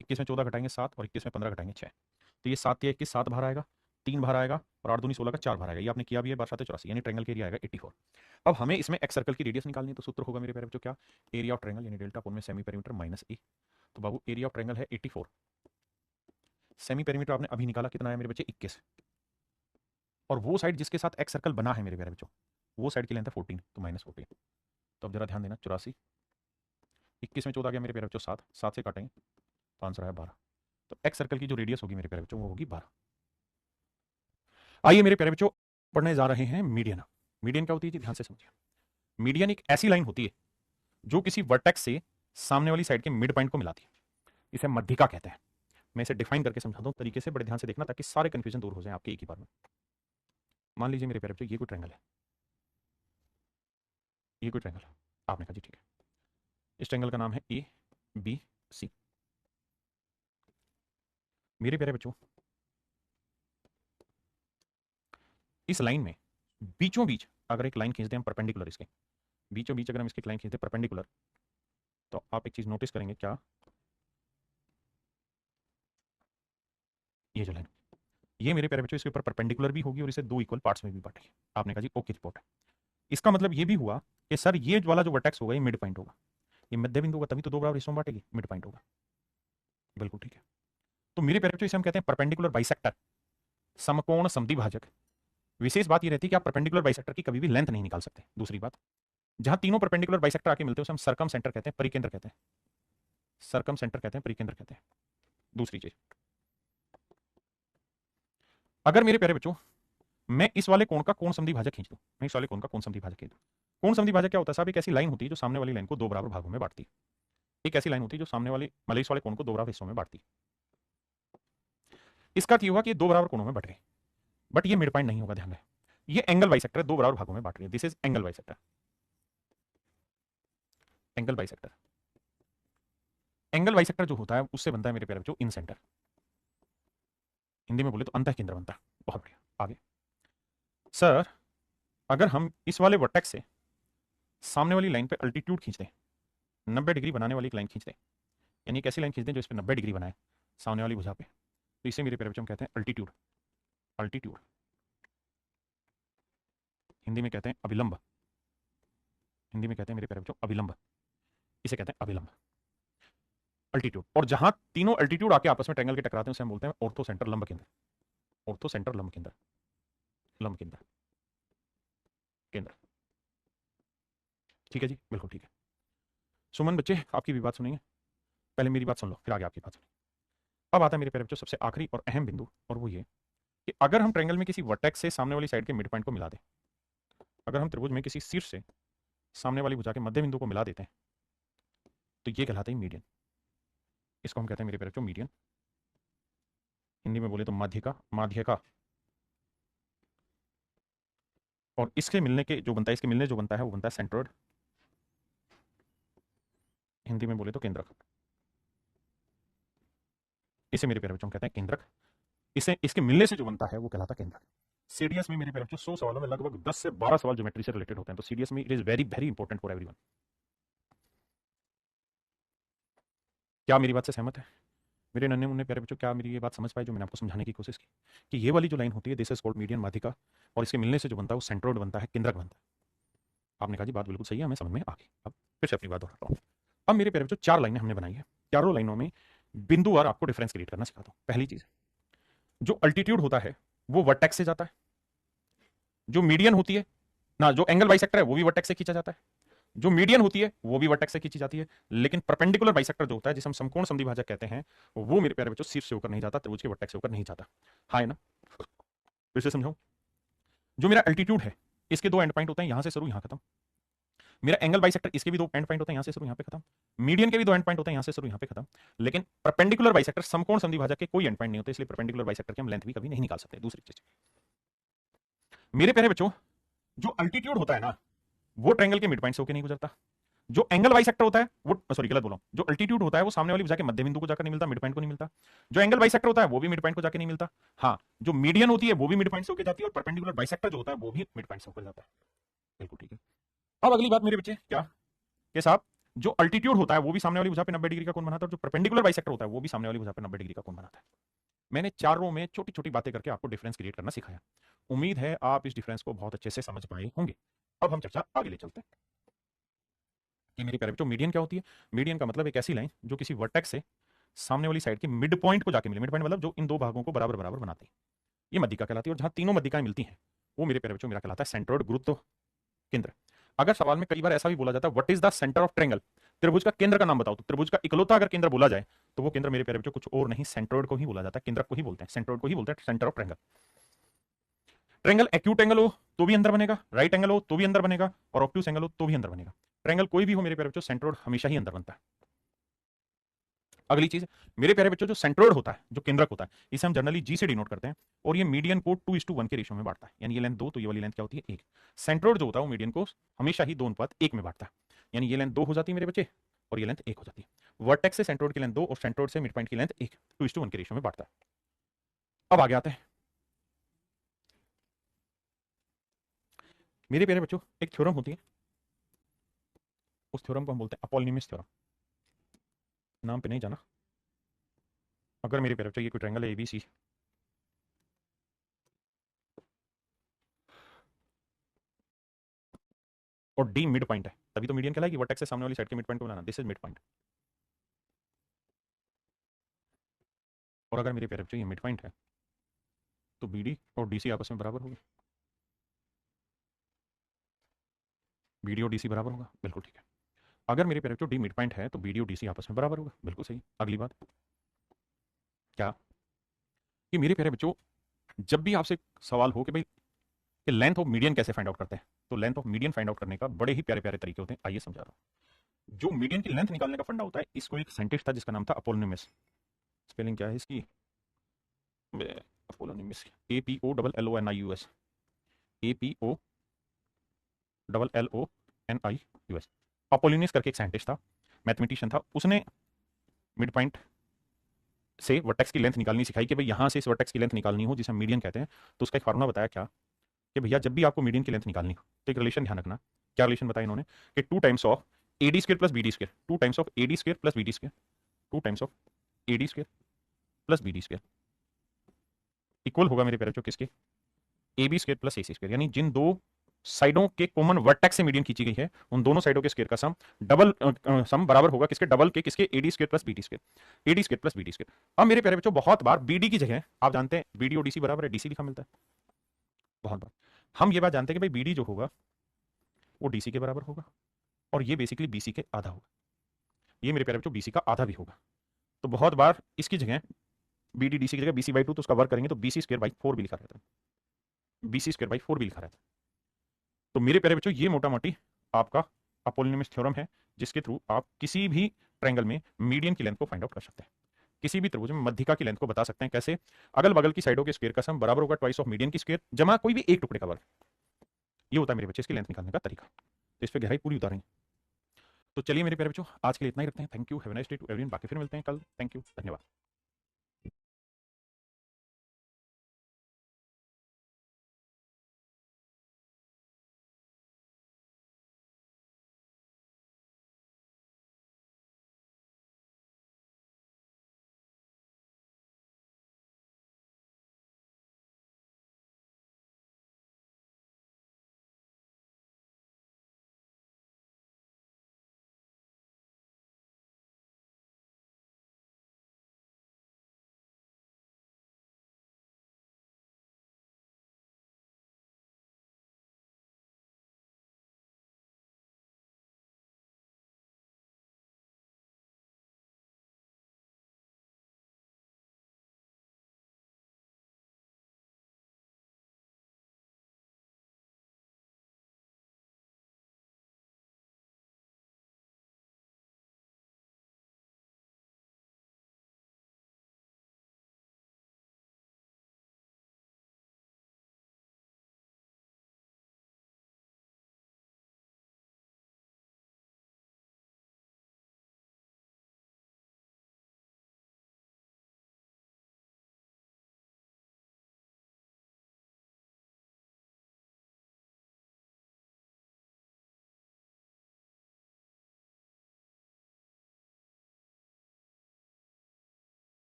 21 में 14 घटाएंगे 7 और 21 में 15 घटाएंगे 6। तो ये 7 या 21 7 बाहर आएगा, 3 बाहर आएगा और 8 दूनी 16 का 4 बाहर आएगा। ये आपने किया भी है, 12 84, यानी ट्रायंगल का एरिया आएगा 84। अब हमें इसमें एक्स सर्कल की रेडियस निकालनी है। तो सूत्र होगा मेरे प्यारे बच्चों क्या? एरिया ऑफ ट्रायंगल यानी डेल्टा अपॉन में सेमी पेरीमीटर माइनस ए। तो बाबू एरिया ऑफ ट्रायंगल है 84, सेमी पेरीमीटर आपने अभी निकाला कितना है मेरे बच्चे 21, और वो साइड जिसके साथ एक्स सर्कल बना है मेरे प्यारे बच्चों वो साइड की लेंथ है 14, तो माइनस 14। तो अब जरा ध्यान देना, 84 21 में 14 आ गया मेरे प्यारे बच्चों 7, 7 से काटेंगे तो आंसर है 12। तो एक्स सर्कल की जो रेडियस होगी मेरे प्यारे बच्चों वो होगी 12। आइए मेरे प्यारे बच्चों पढ़ने जा रहे हैं मीडियन। मीडियन क्या होती है जी? ध्यान से समझिए। मीडियन एक ऐसी लाइन होती है जो किसी वर्टेक्स से सामने वाली साइड के मिड पॉइंट को मिलाती है। इसे मध्यिका कहते हैं। मैं इसे डिफाइन करके समझाता हूं तरीके से, बड़े ध्यान से देखना ताकि सारे कंफ्यूजन दूर हो जाए आपके एक ही बार में। मान लीजिए मेरे प्यारे बच्चों ये कोई ट्रायंगल है, ये कोई ट्रायंगल है। आपने कहा जी ठीक है, इस ट्रायंगल का नाम है ए बी सी। मेरे प्यारे बच्चों इस लाइन में बीचों बीच अगर एक लाइन खींच दें हम परपेंडिकुलर, इसके बीचों बीच अगर हम इसकी लाइन खींचते परपेंडिकुलर, तो आप एक चीज नोटिस करेंगे क्या? ये जो लाइन, ये मेरे प्यारे बच्चों इसके ऊपर परपेंडिकुलर भी होगी और इसे दो इक्वल पार्ट्स में भी बांटेगी। आपने कहा जी ओके रिपोर्ट है। इसका मतलब ये भी हुआ कि सर ये वाला जो वर्टेक्स होगा ये मिड पॉइंट होगा, ये मध्य बिंदु होगा, तभी तो दो बराबर हिस्सों में बांटेगी, मिड पॉइंट होगा। बिल्कुल ठीक है। तो मेरे प्यारे बच्चों इसे हम कहते हैं परपेंडिकुलर बाइसेक्टर, समकोण समद्विभाजक। विशेष बात ये रहती है कि आप परपेंडिकुलर बाइसेक्टर की कभी भी लेंथ नहीं निकाल सकते। दूसरी बात, जहां तीनों परपेंडिकुलर बाइसेक्टर आके मिलते हैं उसे हम सर्कम सेंटर कहते हैं, परिकेंद्र कहते हैं। सर्कम सेंटर कहते हैं, परिकेंद्र कहते हैं। दूसरी चीज, अगर मेरे प्यारे बच्चों मैं इस वाले कोण का कोण समद्विभाजक खींच दूं, मैं इस वाले कोण का कोण समद्विभाजक खींच दूं। कोण समद्विभाजक क्या होता है साहब? एक ऐसी लाइन होती है जो सामने वाली लाइन को दो बराबर भागों में बांटती है। एक ऐसी लाइन होती है जो सामने वाली मतलब इस वाले कोण को दो बराबर हिस्सों में बांटती है। इसका क्या हुआ कि ये दो बराबर कोणों में बट गए, बट ये मिड पॉइंट नहीं होगा, ध्यान रहे। ये एंगल बाइसेक्टर है, दो बराबर भागों में बांट रही है। This is angle bisector, angle bisector. Angle bisector जो होता है उससे बनता है मेरे प्यारे बच्चों इन सेंटर, हिंदी में बोले तो अंतः केंद्र बनता है। बहुत बढ़िया। आगे सर, अगर हम इस वाले वर्टेक्स से सामने वाली लाइन पे अल्टीट्यूड खींच दें, 90 डिग्री बनाने वाली एक लाइन खींच दें, यानी एक ऐसी लाइन खींच दें जो इस पर 90 डिग्री बनाए सामने वाली भुजा पे, तो इसे मेरे प्यारे बच्चों हम कहते हैं अल्टीट्यूड। अल्टीट्यूड हिंदी में कहते हैं अभिलंब, हिंदी में कहते हैं मेरे प्यारे बच्चों अभिलंब, इसे कहते हैं अभिलंब, अल्टीट्यूड। और जहां तीनों अल्टीट्यूड आके आपस में ट्रायंगल के टकराते हैं उसे हम बोलते हैं ऑर्थो सेंटर लंब केंद्र। ऑर्थो सेंटर लंब केंद्र, लंब केंद्र, केंद्र। ठीक है जी, बिल्कुल ठीक है। सुमन बच्चे आपकी भी बात सुनेंगे, पहले मेरी बात सुन लो फिर आगे आपकी बात सुनेंगे। अब आता है मेरे प्यारे बच्चों सबसे आखिरी और अहम बिंदु, और वो ये कि अगर हम ट्रायंगल में किसी वर्टेक्स से सामने वाली साइड के मिड पॉइंट को मिला दें, अगर हम त्रिभुज में किसी शीर्ष से सामने वाली भुजा के मध्य बिंदु को मिला देते हैं, तो ये कहलाता है मीडियन। इसको हम कहते हैं मेरे प्यारे बच्चों मीडियन, हिंदी में बोले तो माध्यिका, माध्यिका। और इसके मिलने के जो बनता है, इसके मिलने जो बनता है वो बनता है सेंट्रोइड, हिंदी में बोले तो केंद्रक। इसे मेरे प्यारे बच्चों कहते हैं केंद्रक। इसे इसके मिलने से जो बनता है वो कहलाता है केंद्रक। सीडीएस में मेरे प्यारे बच्चों 100 सवालों में लगभग 10 से 12 सवाल ज्योमेट्री से रिलेटेड होते हैं, तो सीडीएस में it is very very important for everyone. क्या मेरी बात से सहमत है मेरे नन्हे मुन्ने प्यारे बच्चों? क्या मेरी ये बात समझ पाए जो मैंने आपको समझाने की कोशिश की कि ये वाली जो लाइन होती है दिस इज कॉल्ड मीडियन माध्यिका, और इसके मिलने से जो बनता है वो सेंट्रोइड बनता है, केंद्रक बनता है। आपने कहा जी बात बिल्कुल सही है, हमें समझ में आ गई। अब फिर से अपनी बात दोहराता हूँ। अब मेरे प्यारे बच्चों 4 लाइनें हमने बनाई है, चारों लाइनों में बिंदुवार आपको डिफरेंस क्रिएट करना सिखाता हूँ। पहली चीज, जो अल्टीट्यूड होता है वो वर्टेक्स से जाता है, जो मीडियन होती है ना, जो एंगल बाइसेक्टर है वो भी वर्टेक्स से खींचा जाता है, जो मीडियन होती है वो भी वर्टेक्स से खींची जाती है, लेकिन परपेंडिकुलर बाइसेक्टर जो होता है जिसे हम समकोण संधिभाजक कहते हैं, वो मेरे प्यारे बच्चों शीर्ष से होकर नहीं जाता, त्रिभुज के वर्टेक्स से होकर नहीं जाता। हाँ है ना? फिर से समझाऊं, जो मेरा अल्टीट्यूड है इसके 2 एंड पॉइंट होते हैं, यहां से शुरू यहां खत्म। मेरा एंगल बाइसेक्टर इसके भी 2 एंड पॉइंट होते हैं, यहां से शुरू यहां पे खत्म। मीडियन के भी 2 एंड पॉइंट होते हैं, यहां से शुरू यहां पे खत्म। लेकिन परपेंडिकुलर बाइसेक्टर समकोण संधिभाजक के कोई एंड पॉइंट नहीं होते, इसलिए परपेंडिकुलर बाइसेक्टर की हम लेंथ भी कभी नहीं निकाल सकते। दूसरी चीज मेरे प्यारे बच्चों, जो अल्टीट्यूड होता है ना वो ट्रायंगल के मिड पॉइंट से होकर नहीं गुजरता। जो एंगल बाइसेक्टर होता है वो, सॉरी गलत बोला, जो अल्टीट्यूड होता है वो सामने वाली भुजा के मध्य बिंदु को जाकर नहीं मिलता, मिड पॉइंट को नहीं मिलता। जो एंगल बाइसेक्टर होता है वो भी मिड पॉइंट को जाकर नहीं मिलता। हाँ, जो मीडियन होती है वो भी मिड पॉइंट से होकर जाती है, और परपेंडिकुलर बाइसेक्टर जो होता है वो भी मिड पॉइंट से होकर जाता है। बिल्कुल ठीक है। अब अगली बात मेरे बच्चे क्या के साहब, जो अल्टीट्यूड होता है वो भी सामने वाली भुजा पे 90 डिग्री का कोण बनाता है, और जो परपेंडिकुलर बाइसेक्टर होता है वो भी सामने वाली भुजा पे 90 डिग्री का कोण बनाता है। मैंने चारों में छोटी छोटी बातें करके आपको डिफरेंस क्रिएट करना सिखाया। उम्मीद है आप इस डिफरेंस को बहुत अच्छे से समझ पाए होंगे। अब हम चर्चा आगे ले चलते हैं कि मेरे प्यारे बच्चों मीडियन क्या होती है। मीडियन का मतलब एक ऐसी लाइन जो किसी वर्टेक्स से सामने वाली साइड के मिड पॉइंट को जाके मिले। मिड पॉइंट मतलब जो इन 2 भागों को बराबर बराबर बनाते हैं, ये मध्यिका कहलाती है। और जहां तीनों मध्यिकाएं मिलती हैं वो मेरे प्यारे बच्चों मेरा कहलाता है सेंट्रोइड, गुरुत्व केंद्र। अगर सवाल में कई बार ऐसा भी बोला जाता है what is the centre of triangle, त्रिभुज का केंद्र का नाम बताओ, तो त्रिभुज का इकलौता अगर केंद्र बोला जाए तो वो केंद्र मेरे प्यारे बच्चों कुछ और नहीं, सेंट्रोइड को ही बोला जाता है, केंद्र को ही बोलते हैं, सेंट्रोइड को ही बोलते हैं centre of triangle. Triangle acute angle हो तो भी अंदर बनेगा, राइट एंगल हो तो भी अंदर बनेगा, और ऑब्ट्यूस एंगल हो तो भी अंदर बनेगा। ट्रायंगल कोई भी हो मेरे प्यारे बच्चों, सेंट्रोइड हमेशा ही अंदर बनता है। अगली चीज मेरे प्यारे बच्चों, जो सेंट्रोइड होता है, जो केंद्रक होता है, इसे हम जनरली जी से डिनोट करते हैं, और ये मीडियन को 2:1 के रेशियो में बांटता है। यानी ये लेंथ 2 तो ये वाली लेंथ क्या होती है 1। सेंट्रोइड जो होता है वो मीडियन को हमेशा ही 2:1 में बांटता है। यानी ये लेंथ 2 हो जाती है मेरे बच्चे, और ये लेंथ 1 हो जाती है। वर्टेक्स से सेंट्रोइड की लेंथ 2 और सेंट्रोइड से मिड पॉइंट की लेंथ 1, 2:1 के रेशियो में बांटता है। अब आगे आते हैं मेरे प्यारे बच्चों, एक थ्योरम होती है, उस थ्योरम को हम बोलते हैं अपोलिनिमस थ्योरम। नाम पे नहीं जाना। अगर मेरे प्यारे बच्चों ये कोई ट्रायंगल है एबीसी, और डी मिड पॉइंट है, तभी तो मीडियन कहलाएगी। वर्टेक्स से सामने वाली साइड के मिड पॉइंट को बनाना, दिस इज मिड पॉइंट। और अगर मेरे प्यारे बच्चों ये मिड पॉइंट है तो बीडी और डीसी आपस में बराबर होगी। बीडी और डीसी बराबर होगा, बिल्कुल ठीक है। अगर मेरे प्यारे बच्चों डी मिड पॉइंट है तो बीडी और डीसी आपस में बराबर होगा, बिल्कुल सही। अगली बात क्या, कि मेरे प्यारे बच्चों जब भी आपसे सवाल हो कि भाई कि लेंथ ऑफ मीडियन कैसे फाइंड आउट करते हैं, तो length of median find out करने का बड़े ही प्यारे प्यारे तरीके होते हैं, आइए समझा रहा हूं। जो मीडियन की लेंथ निकालने का फंडा होता है, इसको एक साइंटिस्ट था जिसका नाम था अपोलोनिमस। स्पेलिंग क्या है इसकी, अपोलोनिमस, APOLLONIUS, APOLLONIUS। अपोलोनियस करके एक साइंटिस्ट था, मैथमेटिशियन था, उसने मिड पॉइंट से वर्टेक्स की लेंथ निकालनी सिखाई कि भाई यहां से इस वर्टेक्स की लेंथ निकालनी हो जिसे हम मीडियन कहते हैं। तो उसका एक फार्मूला बताया क्या, कि भैया जब भी आपको मीडियन की लेंथ निकालनी हो तो एक रिलेशन ध्यान रखना। क्या रिलेशन बताया इन्होंने, कि 2 times of AD square plus BD square, 2 times of AD square plus BD square, 2 times of AD square plus BD square equal होगा मेरे प्यारे बच्चों किसके, AB square plus AC square. यानी जिन 2 साइडों के कॉमन वर्टेक्स से मीडियन खींची गई है उन दोनों साइडों के स्क्वायर का सम डबल सम बराबर होगा किसके, डबल के किसके, AD square plus BD square, AD square plus BD square. अब मेरे प्यारे बच्चों बहुत बार BD की जगह आप जानते हैं BD और DC बराबर है DC लिखा मिलता है, बहुत बार हम ये बात जानते हैं कि भाई BD जो होगा वो DC के बराबर होगा, और ये बेसिकली BC के आधा होगा। ये मेरे प्यारे बच्चों BC का आधा भी होगा। तो बहुत बार इसकी जगह बी डी डी सी की जगह बी सी बाई 2, तो उसका वर्क करेंगे तो बी सी स्क्र बाई 4 भी लिखा रहता है, बी सी स्क्र बाई 4 भी लिखा रहता है। तो मेरे प्यारे बच्चों ये मोटा मोटी आपका अपोलिनोमियस थ्योरम है, जिसके थ्रू आप किसी भी ट्रायंगल में मीडियन की लेंथ को फाइंड आउट कर सकते हैं, किसी भी त्रिभुज में मध्यिका की लेंथ को बता सकते हैं। कैसे? अगल बगल की साइडों के स्क्वायर का सम बराबर होगा ट्वाइस ऑफ मीडियन की स्क्वायर जमा कोई भी एक टुकड़े का वर्ग। ये होता है मेरे बच्चे इसकी लेंथ निकालने का तरीका। तो इस पर गहराई पूरी उतारेंगे। तो चलिए मेरे प्यारे बच्चों, आज के लिए इतना ही रखते हैं। Thank you, have a nice day to everyone. बाकी फिर मिलते हैं कल। थैंक यू, धन्यवाद।